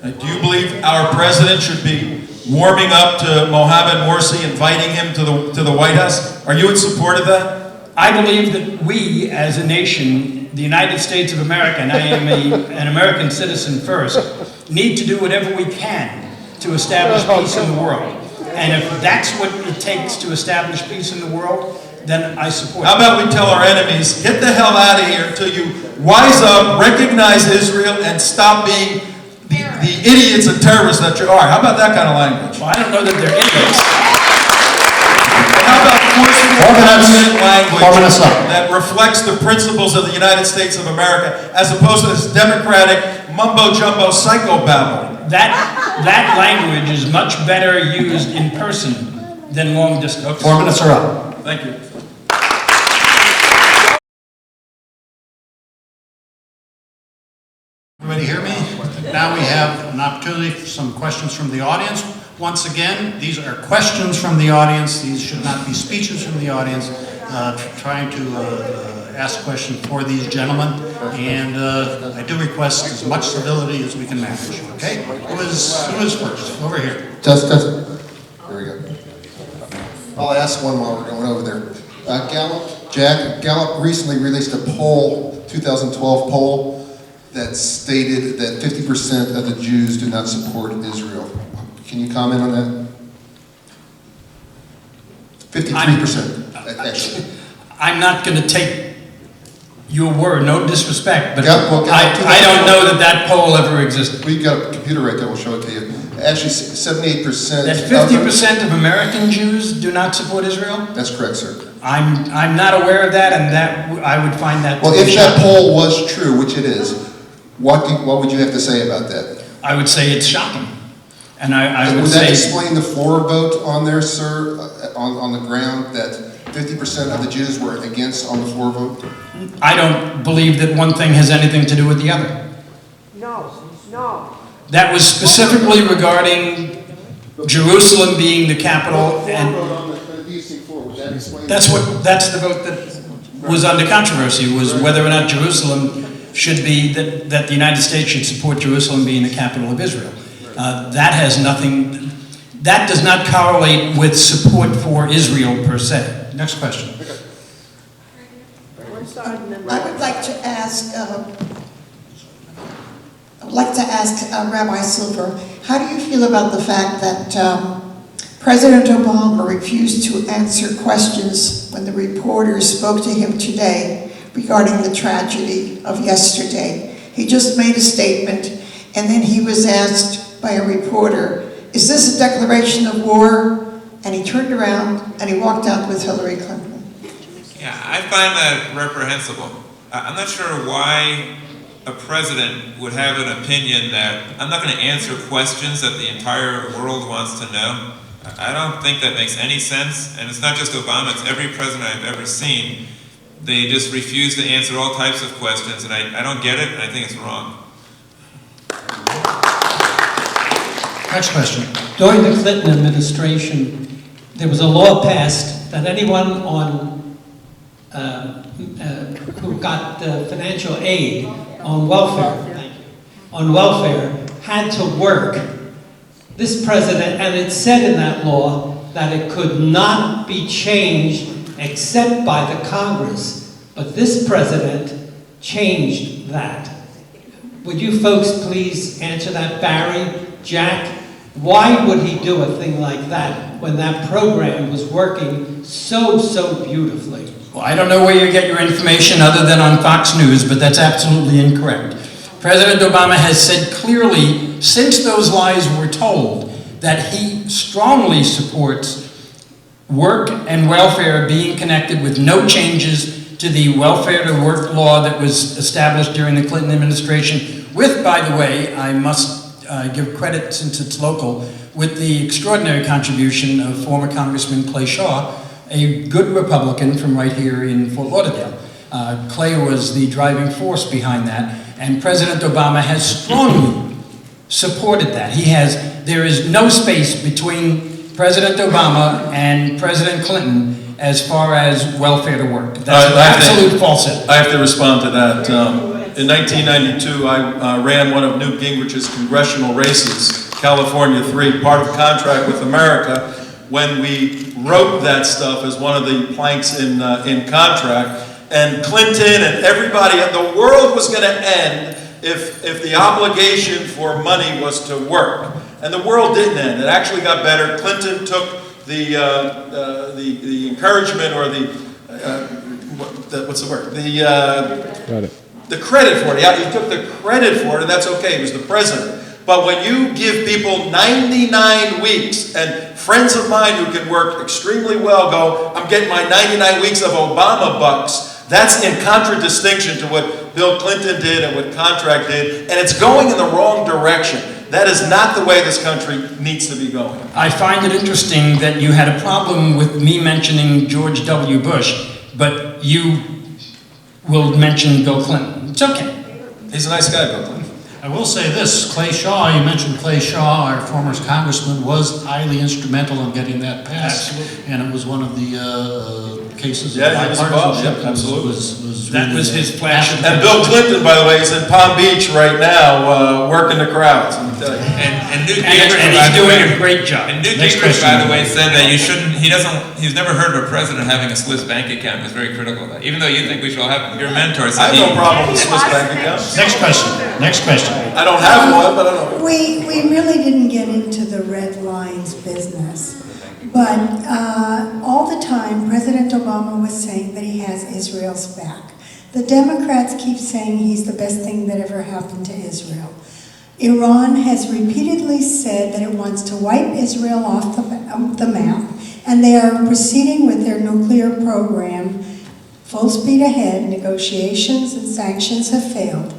Do you believe our president should be warming up to Mohammed Morsi, inviting him to the White House? Are you in support of that? I believe that we, as a nation, the United States of America, and I am an American citizen first, need to do whatever we can to establish peace in the world. And if that's what it takes to establish peace in the world, then I support How it. about we tell our enemies, get the hell out of here until you wise up, recognize Israel, and stop being the idiots and terrorists that you are? How about that kind of language? Well, I don't know that they're idiots. How about forceful 4 minutes. confident language 4 minutes up. that reflects the principles of the United States of America, as opposed to this democratic mumbo-jumbo psychobabble? That language is much better used in person than long distance. 4 minutes are up. Thank you. Everybody hear me? Now we have an opportunity for some questions from the audience. Once again, these are questions from the audience. These should not be speeches from the audience. Trying to ask questions for these gentlemen. And I do request as much civility as we can manage. Okay? Who is first? Over here. Just. There we go. I'll ask one while we're going over there. Gallup recently released a poll, 2012 poll, that stated that 50% of the Jews do not support Israel. Can you comment on that? 53%, actually. I'm not going to take your word, no disrespect, but Yeah, well, I don't know that poll ever existed. We've got a computer right there, we'll show it to you. Actually, 78%. That 50% of American Jews do not support Israel? That's correct, sir. I'm not aware of that, and that I would find that Well, to be if that shocking. poll was true, which it is, what would you have to say about that? I would say it's shocking. And I would Would that say... explain the floor vote on there, sir, on the ground, that 50% of the Jews were against on the floor vote? I don't believe that one thing has anything to do with the other. No. That was specifically regarding Jerusalem being the capital, and that's the vote that was under controversy, was whether or not Jerusalem should be, that the United States should support Jerusalem being the capital of Israel. That has nothing, that does not correlate with support for Israel per se. Next question. I would like to ask Rabbi Silver, how do you feel about the fact that President Obama refused to answer questions when the reporters spoke to him today regarding the tragedy of yesterday? He just made a statement, and then he was asked by a reporter, is this a declaration of war? And he turned around and he walked out with Hillary Clinton. Yeah, I find that reprehensible. I'm not sure why a president would have an opinion that I'm not going to answer questions that the entire world wants to know. I don't think that makes any sense, and it's not just Obama, it's every president I've ever seen. They just refuse to answer all types of questions, and I don't get it, and I think it's wrong. Next question. During the Clinton administration, there was a law passed that anyone who got financial aid on welfare, had to work. This president, and it said in that law that it could not be changed except by the Congress. But this president changed that. Would you folks please answer that? Barry, Jack, why would he do a thing like that when that program was working so beautifully? Well, I don't know where you get your information other than on Fox News, but that's absolutely incorrect. President Obama has said clearly, since those lies were told, that he strongly supports work and welfare being connected with no changes to the welfare to work law that was established during the Clinton administration, with, by the way, I must give credit since it's local, with the extraordinary contribution of former Congressman Clay Shaw, a good Republican from right here in Fort Lauderdale. Clay was the driving force behind that, and President Obama has strongly supported that. There is no space between President Obama and President Clinton as far as welfare to work. That's an absolute falsehood. I have to respond to that. In 1992, I ran one of Newt Gingrich's congressional races, California 3, part of Contract with America, when we wrote that stuff as one of the planks in Contract. And Clinton and everybody, the world was going to end if the obligation for money was to work. And the world didn't end. It actually got better. Clinton took the encouragement, or what's the word? The credit for it. He took the credit for it, and that's okay. He was the president. But when you give people 99 weeks, and friends of mine who can work extremely well go, I'm getting my 99 weeks of Obama bucks, that's in contradistinction to what Bill Clinton did and what Contract did, and it's going in the wrong direction. That is not the way this country needs to be going. I find it interesting that you had a problem with me mentioning George W. Bush, but you will mention Bill Clinton. It's okay. He's a nice guy, Bill Clinton. I will say this, Clay Shaw, you mentioned Clay Shaw, our former congressman, was highly instrumental in getting that passed. Absolutely. And it was one of the cases of Yeah, he was involved, bipartisanship. yeah, absolutely. That was his flash of And Bill Clinton, by the way, is in Palm Beach right now, working the crowds, let me tell you. And Newt And Gingrich, he's doing a great job. And Newt Next Gingrich, question. by the way, said that he's never heard of a president having a Swiss bank account. He was very critical of that. Even though you think we should all have it. Your mentor I said have no problem with Swiss bank accounts. Next question, next question. I don't have one, but I don't know. We really didn't get into the red lines business, but all the time President Obama was saying that he has Israel's back. The Democrats keep saying he's the best thing that ever happened to Israel. Iran has repeatedly said that it wants to wipe Israel off the map, and they are proceeding with their nuclear program full speed ahead. Negotiations and sanctions have failed.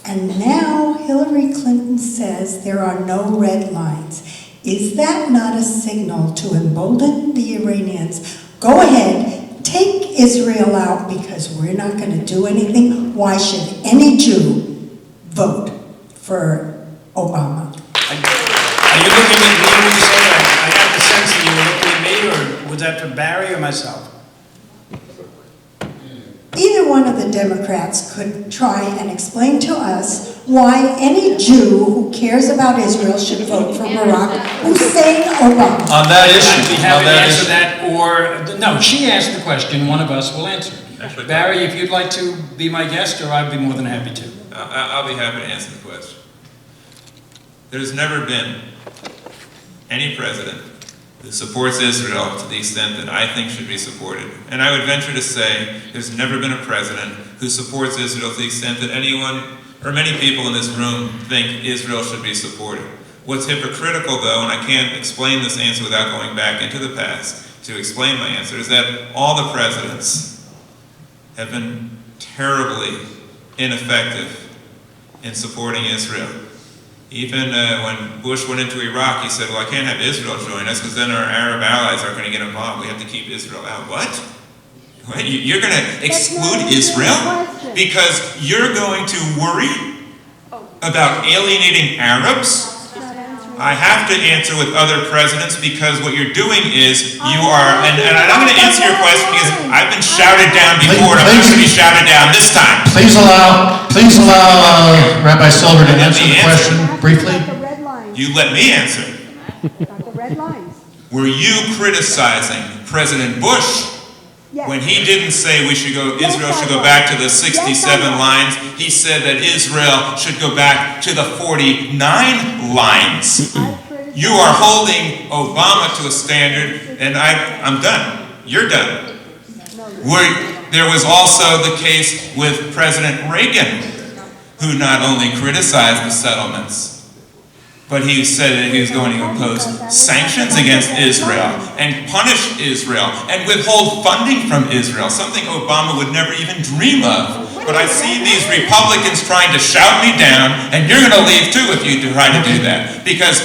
And now Hillary Clinton says there are no red lines. Is that not a signal to embolden the Iranians? Go ahead, take Israel out because we're not going to do anything. Why should any Jew vote for Obama? Are you looking at me when you say that? I got the sense that you were looking at me, or was that for Barry or myself? Either one of the Democrats could try and explain to us why any Jew who cares about Israel should vote for Barack Hussein Obama. On that issue. I'd be happy to answer that, or, no, she asked the question, one of us will answer. Actually, Barry, if you'd like to be my guest, or I'd be more than happy to. I'll be happy to answer the question. There's never been any president who supports Israel to the extent that I think should be supported. And I would venture to say there's never been a president who supports Israel to the extent that anyone or many people in this room think Israel should be supported. What's hypocritical, though, and I can't explain this answer without going back into the past to explain my answer, is that all the presidents have been terribly ineffective in supporting Israel. Even when Bush went into Iraq, he said, well, I can't have Israel join us because then our Arab allies aren't going to get involved. We have to keep Israel out. What? You're going to exclude Israel because you're going to worry about alienating Arabs? I have to answer with other presidents because what you're doing is you are, and I'm going to answer your question because I've been shouted down before and I'm not going to be shouted down this time. Please allow Rabbi Silver to answer the question briefly. You let me answer. Were you criticizing President Bush when he didn't say Israel should go back to the 67 lines? He said that Israel should go back to the 49 lines. You are holding Obama to a standard, and I'm done. You're done. There was also the case with President Reagan, who not only criticized the settlements, but he said that he was going to impose sanctions against Israel and punish Israel and withhold funding from Israel, something Obama would never even dream of. But I see these Republicans trying to shout me down, and you're going to leave too if you try to do that. Because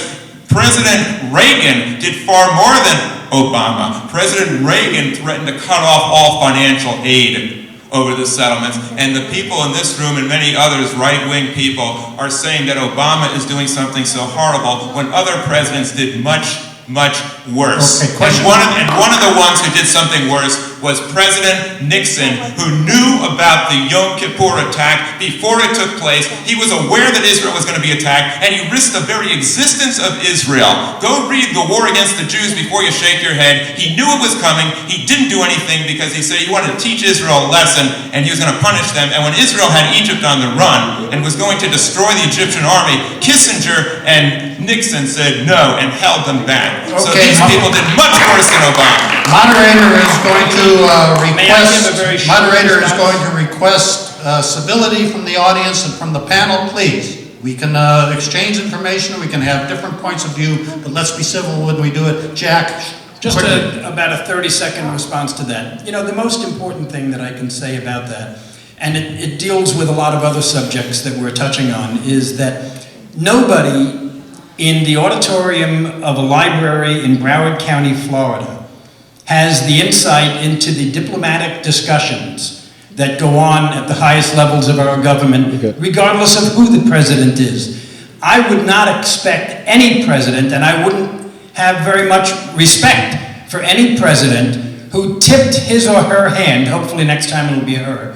President Reagan did far more than Obama. President Reagan threatened to cut off all financial aid over the settlements, and the people in this room and many others, right-wing people, are saying that Obama is doing something so horrible when other presidents did much, much worse. Okay, and one of the ones who did something worse was President Nixon, who knew about the Yom Kippur attack before it took place. He was aware that Israel was going to be attacked, and he risked the very existence of Israel. Go read The War Against the Jews before you shake your head. He knew it was coming. He didn't do anything because he said he wanted to teach Israel a lesson, and he was going to punish them. And when Israel had Egypt on the run and was going to destroy the Egyptian army, Kissinger and Nixon said no and held them back. So these people did much worse than Obama. Moderator is going to May I give a very short request response? civility from the audience and from the panel, please. We can exchange information, we can have different points of view, but let's be civil when we do it. Jack, Just quickly. about a 30-second response to that. You know, the most important thing that I can say about that, and it deals with a lot of other subjects that we're touching on, is that nobody in the auditorium of a library in Broward County, Florida, has the insight into the diplomatic discussions that go on at the highest levels of our government, regardless of who the president is. I would not expect any president, and I wouldn't have very much respect for any president who tipped his or her hand, hopefully next time it'll be her,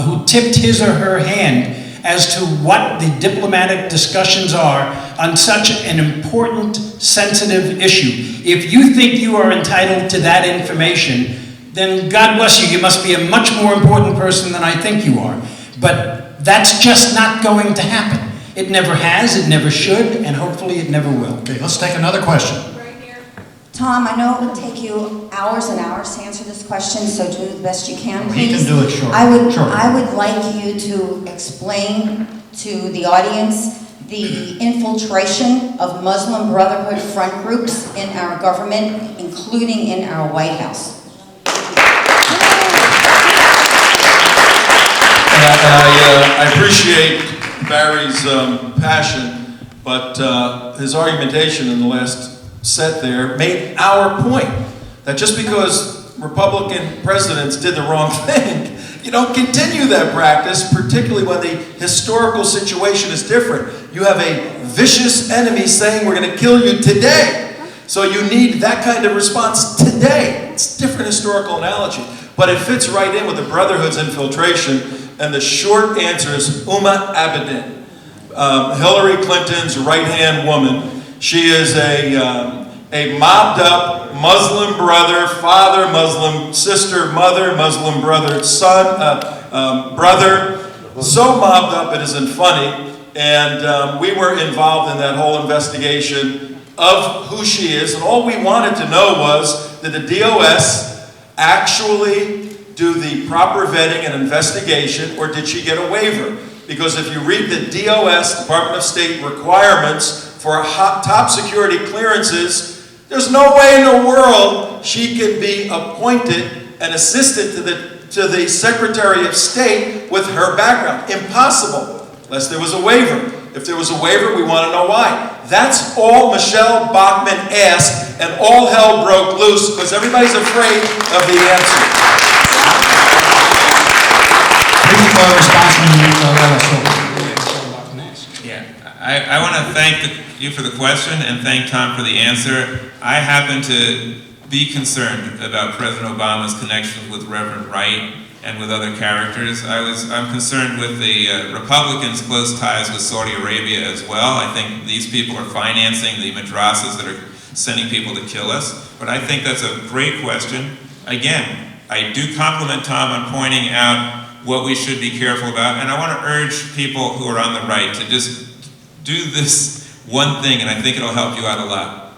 who tipped his or her hand as to what the diplomatic discussions are on such an important, sensitive issue. If you think you are entitled to that information, then God bless you, you must be a much more important person than I think you are. But that's just not going to happen. It never has, it never should, and hopefully it never will. Okay, let's take another question. Tom, I know it would take you hours and hours to answer this question, so do the best you can, please. He can do it short. I would like you to explain to the audience the infiltration of Muslim Brotherhood front groups in our government, including in our White House. I appreciate Barry's passion, but his argumentation in the last set there made our point that just because Republican presidents did the wrong thing, you don't continue that practice, particularly when the historical situation is different. You have a vicious enemy saying we're going to kill you today. So you need that kind of response today. It's a different historical analogy, but it fits right in with the Brotherhood's infiltration. And the short answer is Uma Abedin, Hillary Clinton's right-hand woman. She is a mobbed-up Muslim brother, father, Muslim sister, mother, Muslim brother, son, brother. So mobbed up it isn't funny. And we were involved in that whole investigation of who she is. And all we wanted to know was, did the DOS actually do the proper vetting and investigation, or did she get a waiver? Because if you read the DOS, Department of State requirements for top security clearances, there's no way in the world she could be appointed an assistant to the Secretary of State with her background. Impossible, unless there was a waiver. If there was a waiver, we want to know why. That's all Michelle Bachmann asked, and all hell broke loose because everybody's afraid of the answer. Yeah, I want to thank you for the question and thank Tom for the answer. I happen to be concerned about President Obama's connections with Reverend Wright and with other characters. I'm concerned with the Republicans' close ties with Saudi Arabia as well. I think these people are financing the madrasas that are sending people to kill us. But I think that's a great question. Again, I do compliment Tom on pointing out what we should be careful about, and I want to urge people who are on the right to just do this one thing, and I think it'll help you out a lot.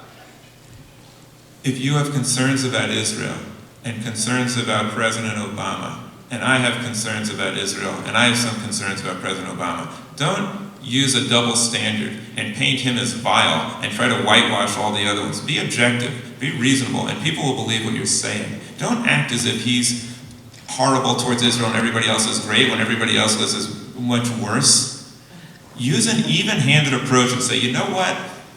If you have concerns about Israel and concerns about President Obama, and I have concerns about Israel, and I have some concerns about President Obama, don't use a double standard and paint him as vile and try to whitewash all the other ones. Be objective, be reasonable, and people will believe what you're saying. Don't act as if he's horrible towards Israel and everybody else is great when everybody else is much worse. Use an even-handed approach and say, you know what?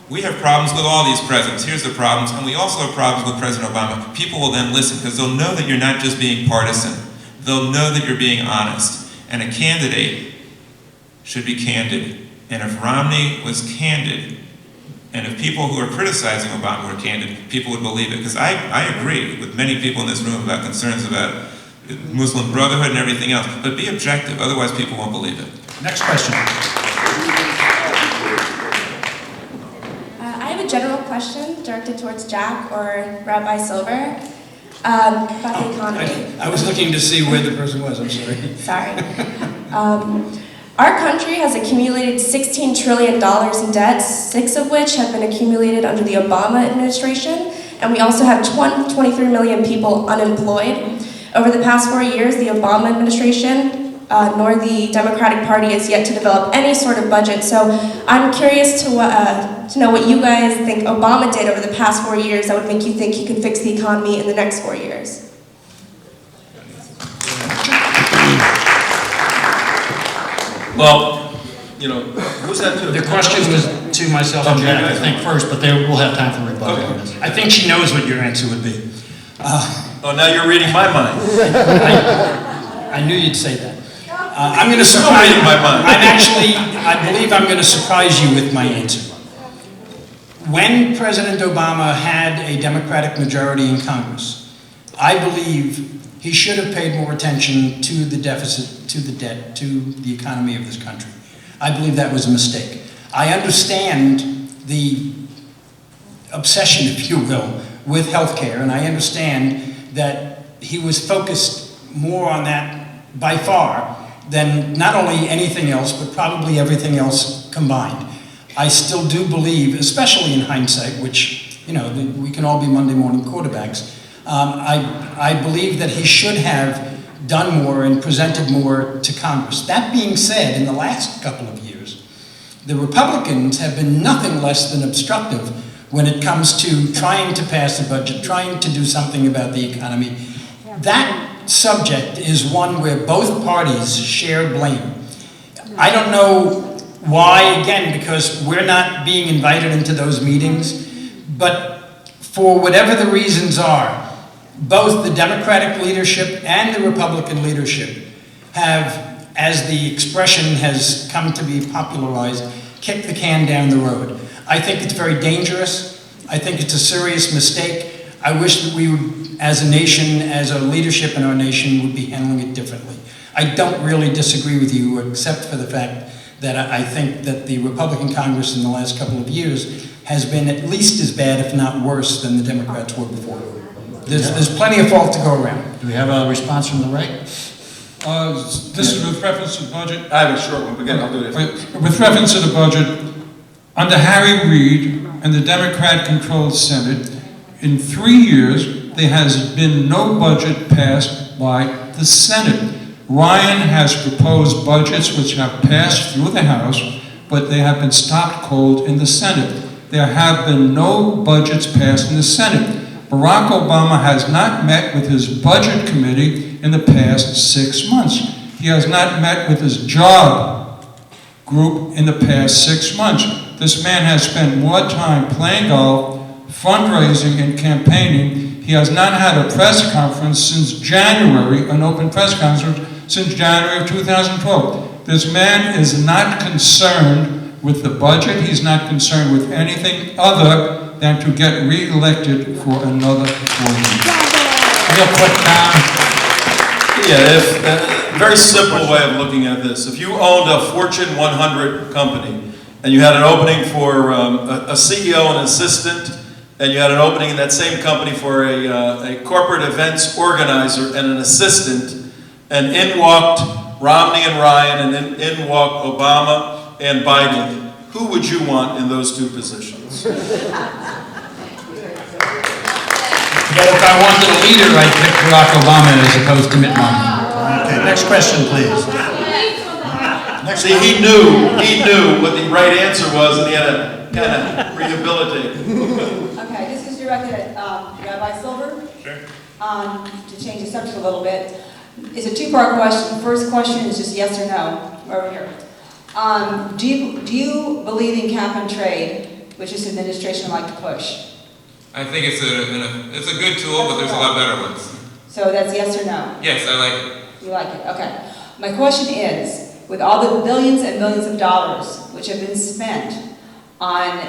We have problems with all these presidents. Here's the problems. And we also have problems with President Obama. People will then listen because they'll know that you're not just being partisan. They'll know that you're being honest. And a candidate should be candid. And if Romney was candid, and if people who are criticizing Obama were candid, people would believe it. Because I agree with many people in this room about concerns about Muslim Brotherhood and everything else. But be objective, otherwise people won't believe it. Next question. I have a general question directed towards Jack or Rabbi Silver about the economy. I was looking to see where the person was, I'm sorry. Sorry. Our country has accumulated $16 trillion in debt, 6 of which have been accumulated under the Obama administration, and we also have 23 million people unemployed. Over the past 4 years, the Obama administration nor the Democratic Party has yet to develop any sort of budget. So I'm curious to know what you guys think Obama did over the past 4 years that would make you think he could fix the economy in the next 4 years. Well, you know, who's that to? The question was to myself and Jack, I think, first, but we'll have time for rebuttal on this. I think she knows what your answer would be. Oh, now you're reading my mind. I knew you'd say that. I'm going to surprise you. I believe I'm going to surprise you with my answer. When President Obama had a Democratic majority in Congress, I believe he should have paid more attention to the deficit, to the debt, to the economy of this country. I believe that was a mistake. I understand the obsession, if you will, with healthcare, and I understand that he was focused more on that by far than not only anything else, but probably everything else combined. I still do believe, especially in hindsight, which, you know, we can all be Monday morning quarterbacks, I believe that he should have done more and presented more to Congress. That being said, in the last couple of years, the Republicans have been nothing less than obstructive when it comes to trying to pass a budget, trying to do something about the economy. That subject is one where both parties share blame. I don't know why, again, because we're not being invited into those meetings, but for whatever the reasons are, both the Democratic leadership and the Republican leadership have, as the expression has come to be popularized, kicked the can down the road. I think it's very dangerous. I think it's a serious mistake. I wish that we would, as a nation, as a leadership in our nation, would be handling it differently. I don't really disagree with you, except for the fact that I think that the Republican Congress in the last couple of years has been at least as bad, if not worse, than the Democrats were before. There's plenty of fault to go around. Do we have a response from the right? This is with reference to the budget. I have a short one, but again, I'll do this. With reference to the budget, under Harry Reid and the Democrat-controlled Senate, in 3 years, there has been no budget passed by the Senate. Ryan has proposed budgets which have passed through the House, but they have been stopped cold in the Senate. There have been no budgets passed in the Senate. Barack Obama has not met with his budget committee in the past 6 months. He has not met with his job group in the past 6 months. This man has spent more time playing golf, fundraising, and campaigning. He has not had a press conference since January, an open press conference since January of 2012. This man is not concerned with the budget. He's not concerned with anything other than to get re-elected for another 4 years. Real quick, Very simple way of looking at this. If you owned a Fortune 100 company and you had an opening for a CEO and an assistant, and you had an opening in that same company for a corporate events organizer and an assistant, and in walked Romney and Ryan, and in walked Obama and Biden, who would you want in those two positions? But if I wanted a leader, I'd pick Barack Obama as opposed to Mitt Romney. Okay, next question, please. See, he knew what the right answer was, and he had to kind of rehabilitate. Okay, this is directed at Rabbi Silver. Sure. To change the subject a little bit. It's a two-part question. The first question is just yes or no, over here. Do you believe in cap and trade, which this administration would like to push? I think it's a good tool, but there's a lot better ones. So that's yes or no? Yes, I like it. You like it, okay. My question is, with all the billions and millions of dollars which have been spent on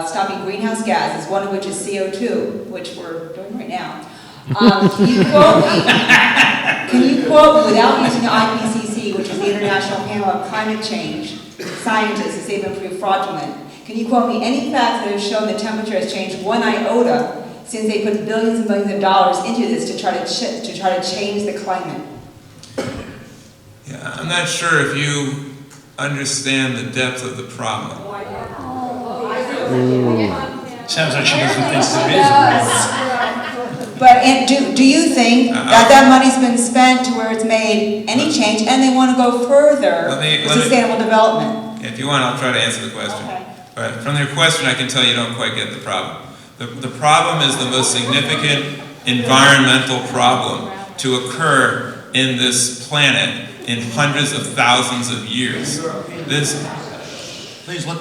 stopping greenhouse gases, one of which is CO2, which we're doing right now, can you quote, without using the IPCC, which is the International Panel on Climate Change, scientists to say them prove fraudulent, can you quote me any facts that have shown the temperature has changed one iota since they put billions and millions of dollars into this to try to change the climate? Yeah, I'm not sure if you understand the depth of the problem. Sounds like she doesn't think there is. But do you think that money's been spent to where it's made any change, and they want to go further with sustainable development? If you want, I'll try to answer the question. Okay. But from your question, I can tell you don't quite get the problem. The problem is the most significant environmental problem to occur in this planet in hundreds of thousands of years. Please let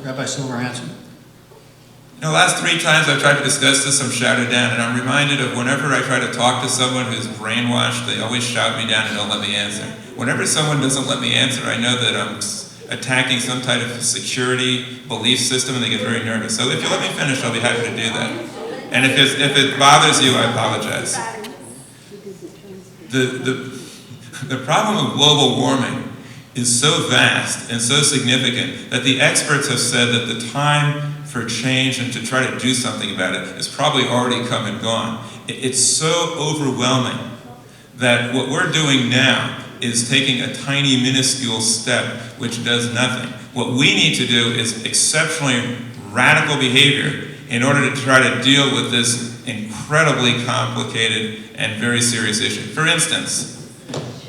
Rabbi Silver answer. The last 3 times I've tried to discuss this, I'm shouted down, and I'm reminded of whenever I try to talk to someone who's brainwashed, they always shout me down and don't let me answer. Whenever someone doesn't let me answer, I know that I'm attacking some type of security belief system, and they get very nervous. So if you let me finish, I'll be happy to do that. And if it bothers you, I apologize. The problem of global warming is so vast and so significant that the experts have said that the time for change and to try to do something about it has probably already come and gone. It's so overwhelming that what we're doing now is taking a tiny minuscule step which does nothing. What we need to do is exceptionally radical behavior in order to try to deal with this incredibly complicated and very serious issue. For instance,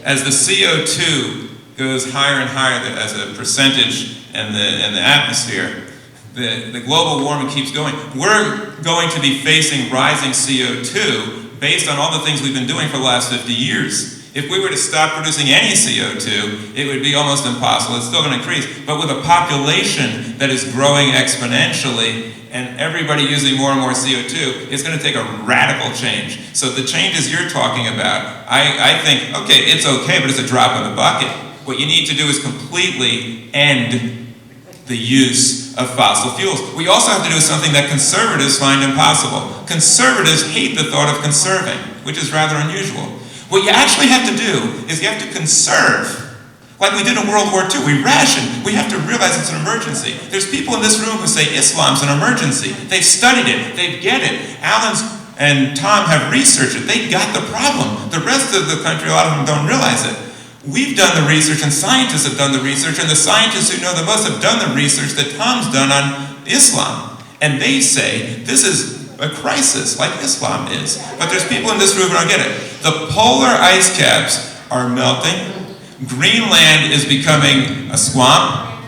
as the CO2 goes higher and higher as a percentage in the atmosphere, the global warming keeps going. We're going to be facing rising CO2 based on all the things we've been doing for the last 50 years. If we were to stop producing any CO2, it would be almost impossible. It's still going to increase. But with a population that is growing exponentially and everybody using more and more CO2, it's going to take a radical change. So the changes you're talking about, I think, okay, it's okay, but it's a drop in the bucket. What you need to do is completely end the use of fossil fuels. We also have to do something that conservatives find impossible. Conservatives hate the thought of conserving, which is rather unusual. What you actually have to do is you have to conserve, like we did in World War II. We ration. We have to realize it's an emergency. There's people in this room who say Islam's an emergency. They've studied it. They get it. Alan's and Tom have researched it. They got the problem. The rest of the country, a lot of them don't realize it. We've done the research, and scientists have done the research, and the scientists who know the most have done the research that Tom's done on Islam. And they say this is a crisis, like Islam is. But there's people in this room who don't get it. The polar ice caps are melting. Greenland is becoming a swamp.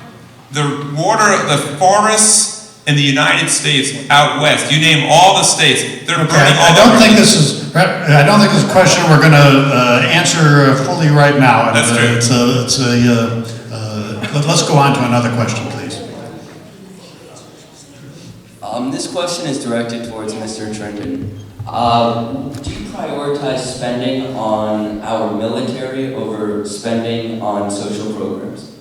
The forests in the United States out west, you name all the states, they're burning all I don't think this is a question we're going to answer fully right now. That's true. Let's go on to another question, please. This question is directed towards Mr. Trento. Do you prioritize spending on our military over spending on social programs?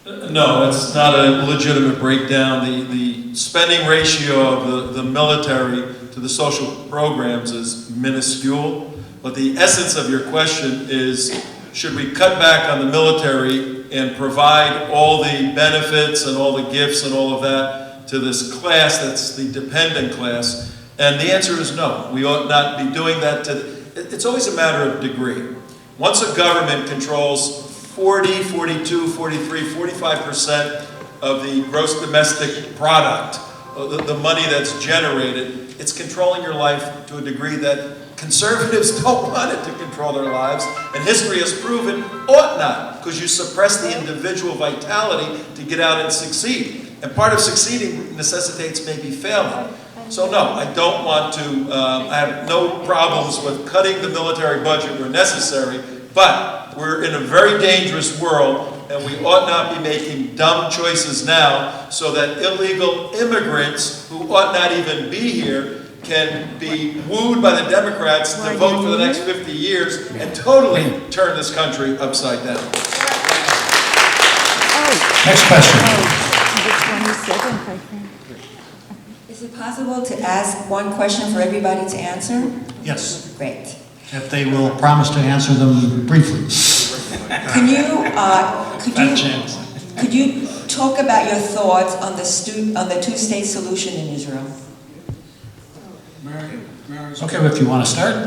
No, it's not a legitimate breakdown. The spending ratio of the military to the social programs is minuscule. But the essence of your question is, should we cut back on the military and provide all the benefits and all the gifts and all of that to this class that's the dependent class? And the answer is no. We ought not be doing that. It's always a matter of degree. Once a government controls 40, 42, 43, 45% of the gross domestic product, the money that's generated, it's controlling your life to a degree that conservatives don't want it to control their lives, and history has proven ought not, because you suppress the individual vitality to get out and succeed. And part of succeeding necessitates maybe failing. So no, I don't want to, I have no problems with cutting the military budget where necessary, but we're in a very dangerous world, and we ought not be making dumb choices now so that illegal immigrants who ought not even be here can be wooed by the Democrats to vote for the next 50 years and totally turn this country upside down. Next question. Is it possible to ask one question for everybody to answer? Yes. Great. If they will promise to answer them briefly. Could you talk about your thoughts on the two-state solution in Israel? Okay, if you want to start.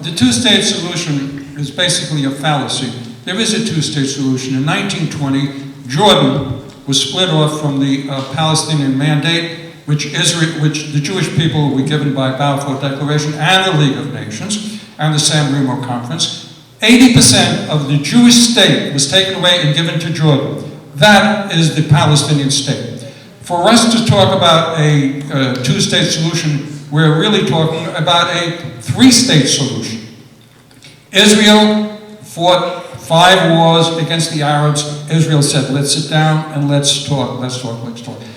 The two-state solution is basically a fallacy. There is a two-state solution. In 1920, Jordan was split off from the Palestinian Mandate, which the Jewish people were given by Balfour Declaration and the League of Nations and the San Remo Conference. 80% of the Jewish state was taken away and given to Jordan. That is the Palestinian state. For us to talk about a two-state solution, we're really talking about a three-state solution. Israel fought 5 wars against the Arabs. Israel said, let's sit down and let's talk.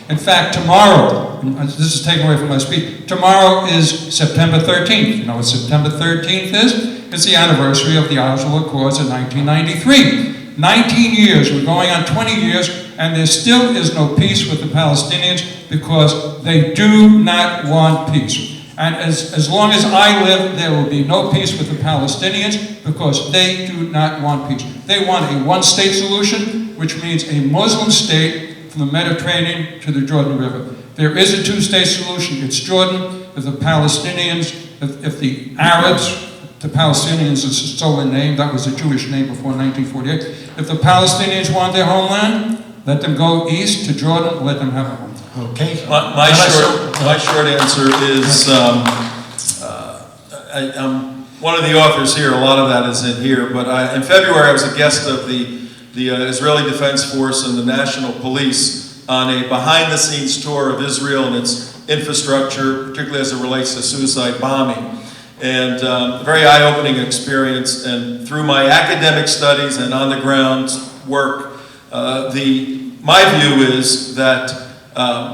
In fact, tomorrow, and this is taken away from my speech, tomorrow is September 13th. You know what September 13th is? It's the anniversary of the Oslo Accords in 1993. 19 years, we're going on 20 years, and there still is no peace with the Palestinians because they do not want peace. And as long as I live, there will be no peace with the Palestinians because they do not want peace. They want a one-state solution, which means a Muslim state from the Mediterranean to the Jordan River. There is a two-state solution. It's Jordan. If the Palestinians, if the Arabs, the Palestinians is so a name, that was a Jewish name before 1948. If the Palestinians want their homeland, let them go east to Jordan, let them have a home. Okay. My short answer is, I'm one of the authors here, a lot of that is in here, but in February I was a guest of the Israeli Defense Force and the National Police on a behind-the-scenes tour of Israel and its infrastructure, particularly as it relates to suicide bombing. And a very eye-opening experience, and through my academic studies and on-the-ground work, my view is that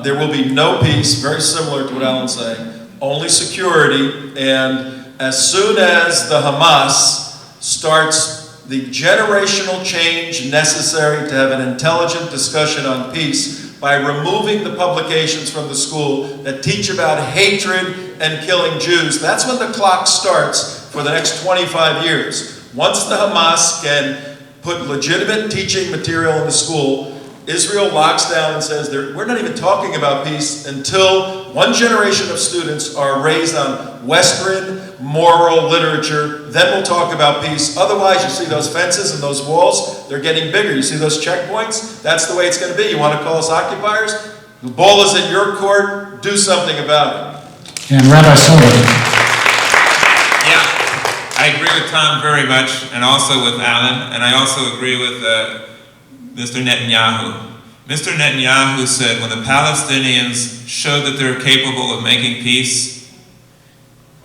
there will be no peace, very similar to what Alan's saying, only security, and as soon as the Hamas starts the generational change necessary to have an intelligent discussion on peace by removing the publications from the school that teach about hatred and killing Jews, that's when the clock starts for the next 25 years. Once the Hamas can put legitimate teaching material in the school, Israel locks down and says, we're not even talking about peace until one generation of students are raised on Western moral literature. Then we'll talk about peace. Otherwise, you see those fences and those walls, they're getting bigger. You see those checkpoints? That's the way it's going to be. You want to call us occupiers? The ball is at your court. Do something about it. And Rabbi Silver. Yeah, I agree with Tom very much, and also with Alan, and I also agree with Mr. Netanyahu. Mr. Netanyahu said when the Palestinians show that they're capable of making peace,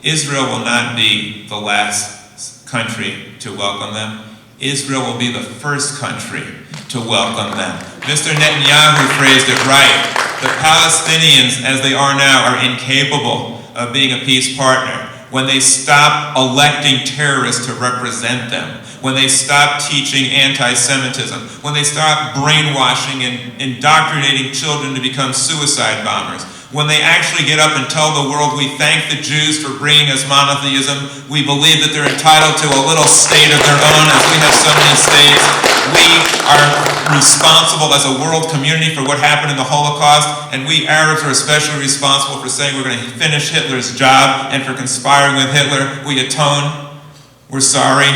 Israel will not be the last country to welcome them. Israel will be the first country to welcome them. Mr. Netanyahu phrased it right. The Palestinians, as they are now, are incapable of being a peace partner. When they stop electing terrorists to represent them, when they stop teaching anti-Semitism, when they stop brainwashing and indoctrinating children to become suicide bombers, when they actually get up and tell the world, we thank the Jews for bringing us monotheism, we believe that they're entitled to a little state of their own, as we have so many states, we are responsible as a world community for what happened in the Holocaust, and we Arabs are especially responsible for saying we're going to finish Hitler's job, and for conspiring with Hitler, we atone, we're sorry,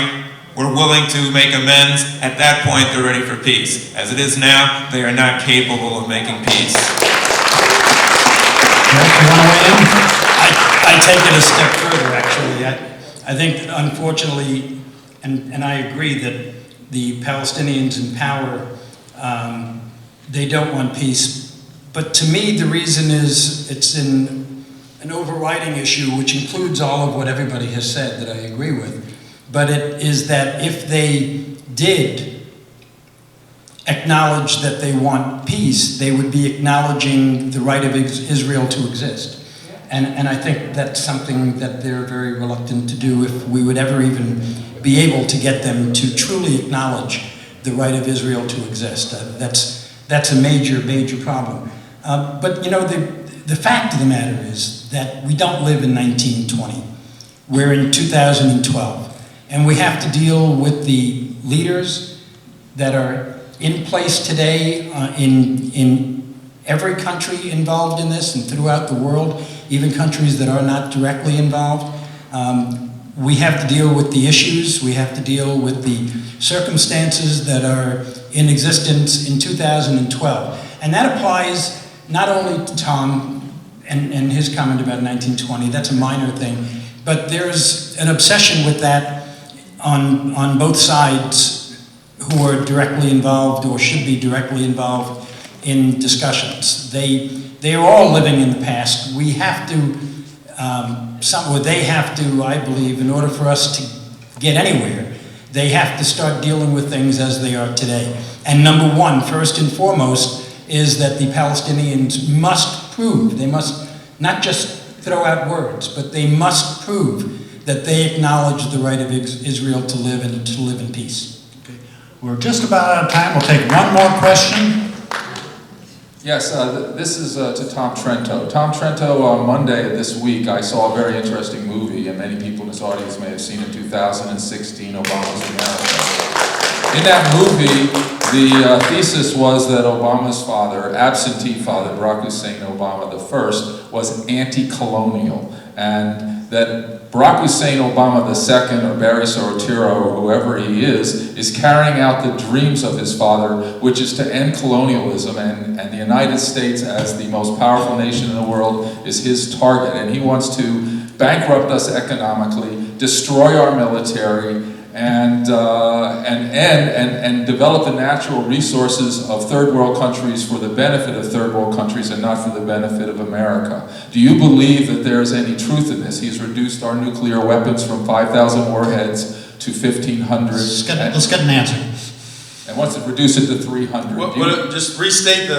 we're willing to make amends. At that point, they're ready for peace. As it is now, they are not capable of making peace. I take it a step further, actually. I think that unfortunately, and I agree that the Palestinians in power, they don't want peace. But to me, the reason is it's an overriding issue, which includes all of what everybody has said that I agree with. But it is that if they did acknowledge that they want peace, they would be acknowledging the right of Israel to exist. And I think that's something that they're very reluctant to do if we would ever even be able to get them to truly acknowledge the right of Israel to exist. That's a major, major problem. But you know, the fact of the matter is that we don't live in 1920. We're in 2012. And we have to deal with the leaders that are in place today in every country involved in this and throughout the world, even countries that are not directly involved. We have to deal with the issues, we have to deal with the circumstances that are in existence in 2012. And that applies not only to Tom, and his comment about 1920, that's a minor thing. But there's an obsession with that on both sides who are directly involved or should be directly involved in discussions. They are all living in the past. We have to, they have to, I believe, in order for us to get anywhere, they have to start dealing with things as they are today. And number one, first and foremost, is that the Palestinians must prove, they must not just throw out words, but they must prove that they acknowledge the right of Israel to live and to live in peace. Okay. We're just about out of time. We'll take one more question. Yes, this is to Tom Trento. Tom Trento, on Monday of this week, I saw a very interesting movie, and many people in this audience may have seen it, 2016, Obama's America. In that movie, the thesis was that Obama's father, absentee father, Barack Hussein Obama I, was anti-colonial, and that Barack Hussein Obama II, or Barry Soetoro, or whoever he is carrying out the dreams of his father, which is to end colonialism, and the United States, as the most powerful nation in the world, is his target, and he wants to bankrupt us economically, destroy our military, and develop the natural resources of third world countries for the benefit of third world countries and not for the benefit of America. Do you believe that there is any truth in this? He's reduced our nuclear weapons from 5,000 warheads to 1,500. Let's get an answer. And wants to reduce it to 300. Just restate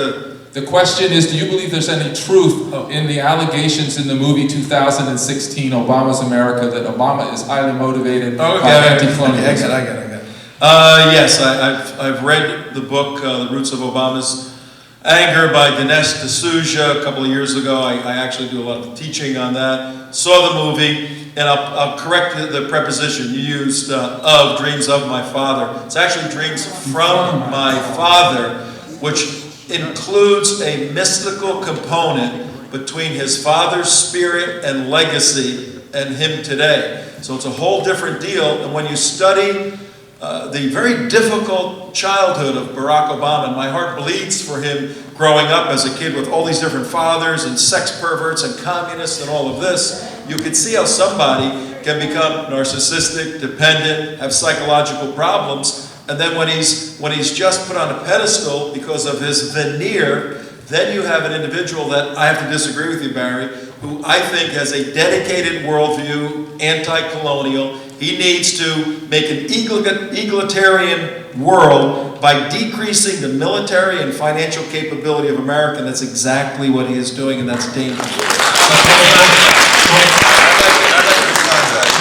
The question is, do you believe there's any truth in the allegations in the movie 2016, Obama's America, that Obama is highly motivated by anti-colonialism? I get it. Yes, I've read the book, The Roots of Obama's Anger by Dinesh D'Souza a couple of years ago. I actually do a lot of teaching on that. Saw the movie, and I'll correct the preposition you used, of, dreams of my father. It's actually dreams from my father, which includes a mystical component between his father's spirit and legacy and him today. So it's a whole different deal. And when you study the very difficult childhood of Barack Obama, and my heart bleeds for him growing up as a kid with all these different fathers and sex perverts and communists and all of this, you can see how somebody can become narcissistic, dependent, have psychological problems. And then when he's just put on a pedestal because of his veneer, then you have an individual that I have to disagree with you, Barry, who I think has a dedicated worldview, anti-colonial. He needs to make an egalitarian world by decreasing the military and financial capability of America, and that's exactly what he is doing, and that's dangerous.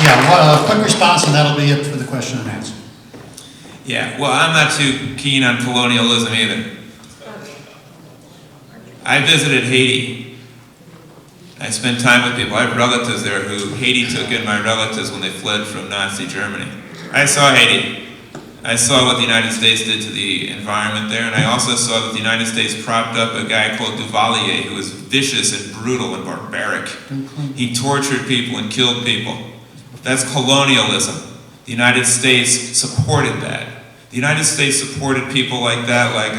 Yeah, a quick response, and that'll be it for the question and answer. Yeah, well, I'm not too keen on colonialism either. I visited Haiti. I spent time with people. I have relatives there who Haiti took in my relatives when they fled from Nazi Germany. I saw Haiti. I saw what the United States did to the environment there, and I also saw that the United States propped up a guy called Duvalier, who was vicious and brutal and barbaric. He tortured people and killed people. That's colonialism. The United States supported that. The United States supported people like that, like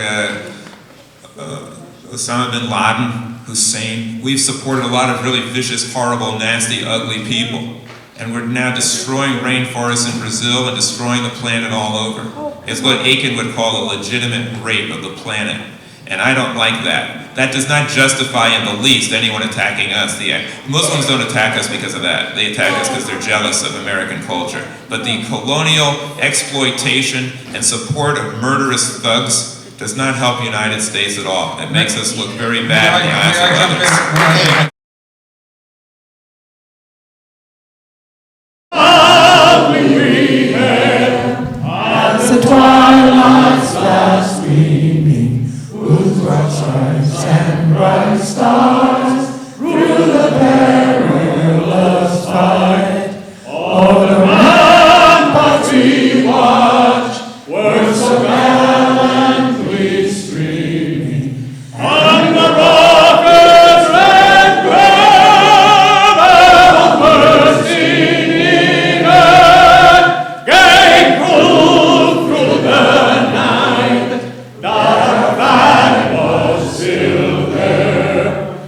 Osama bin Laden, Hussein. We've supported a lot of really vicious, horrible, nasty, ugly people. And we're now destroying rainforests in Brazil and destroying the planet all over. It's what Aiken would call a legitimate rape of the planet. And I don't like that. That does not justify in the least anyone attacking us. The Muslims don't attack us because of that. They attack us because they're jealous of American culture. But the colonial exploitation and support of murderous thugs does not help the United States at all. It makes us look very bad in the eyes of others. As the twilight's fast gleaming, with bright stripes and bright stars, through the perilous fight, o'er the ramparts we watch, words so gallantly streaming, on the rocket's red glare, of bursting eagle, gay through the night, not a flag was still there.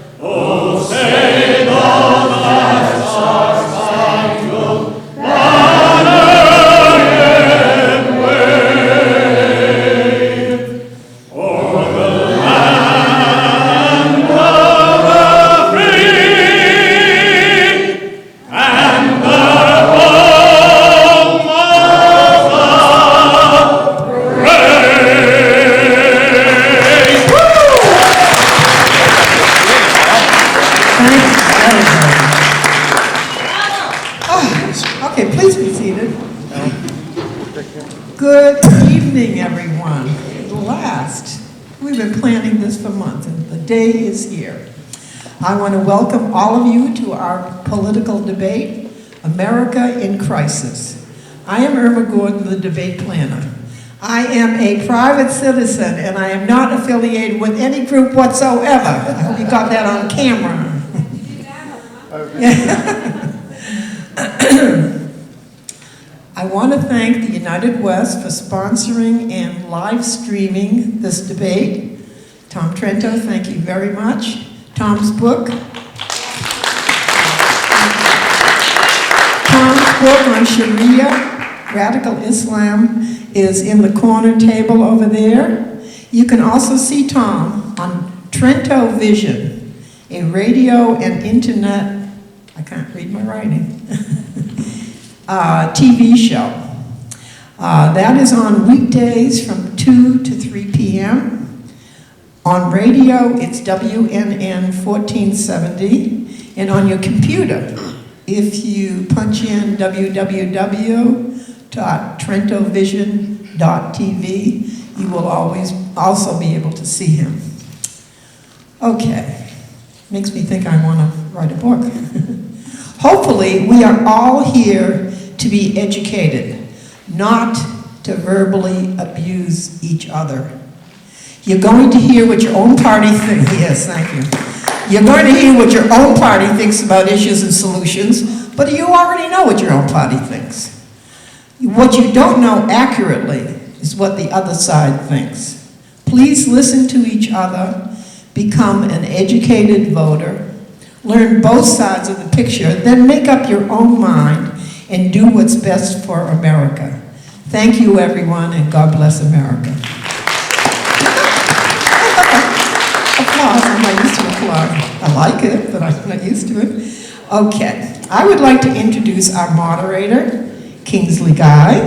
Thank you very much. Oh, okay, please be seated. Good evening, everyone. At last. We've been planning this for months, and the day is here. I want to welcome all of you to our political debate, America in Crisis. I am Irma Gordon, the debate planner. I am a private citizen, and I am not affiliated with any group whatsoever. I hope you got that on camera. I want to thank the United West for sponsoring and live streaming this debate. Tom Trento, thank you very much. Tom's book on Sharia, Radical Islam, is in the corner table over there. You can also see Tom on Trento Vision, a radio and internet, I can't read my writing, TV show. That is on weekdays from 2 to 3 p.m. On radio, it's WNN 1470. And on your computer, if you punch in www.trentovision.tv, you will always also be able to see him. Okay, makes me think I want to write a book. Hopefully, we are all here to be educated, not to verbally abuse each other. You're going to hear what your own party thinks. Yes, thank you. You're going to hear what your own party thinks about issues and solutions, but you already know what your own party thinks. What you don't know accurately is what the other side thinks. Please listen to each other, become an educated voter, learn both sides of the picture, then make up your own mind and do what's best for America. Thank you, everyone, and God bless America. Applause. I'm not used to applause. I like it, but I'm not used to it. Okay. I would like to introduce our moderator, Kingsley Guy.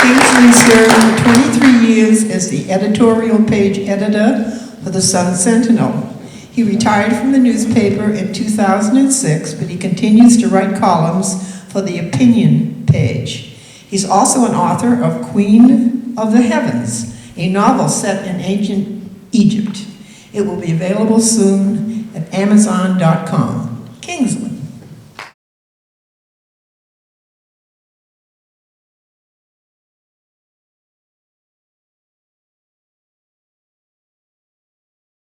Kingsley served for 23 years as the editorial page editor for the Sun Sentinel. He retired from the newspaper in 2006, but he continues to write columns for the opinion page. He's also an author of Queen of the Heavens, a novel set in ancient Egypt. It will be available soon at Amazon.com.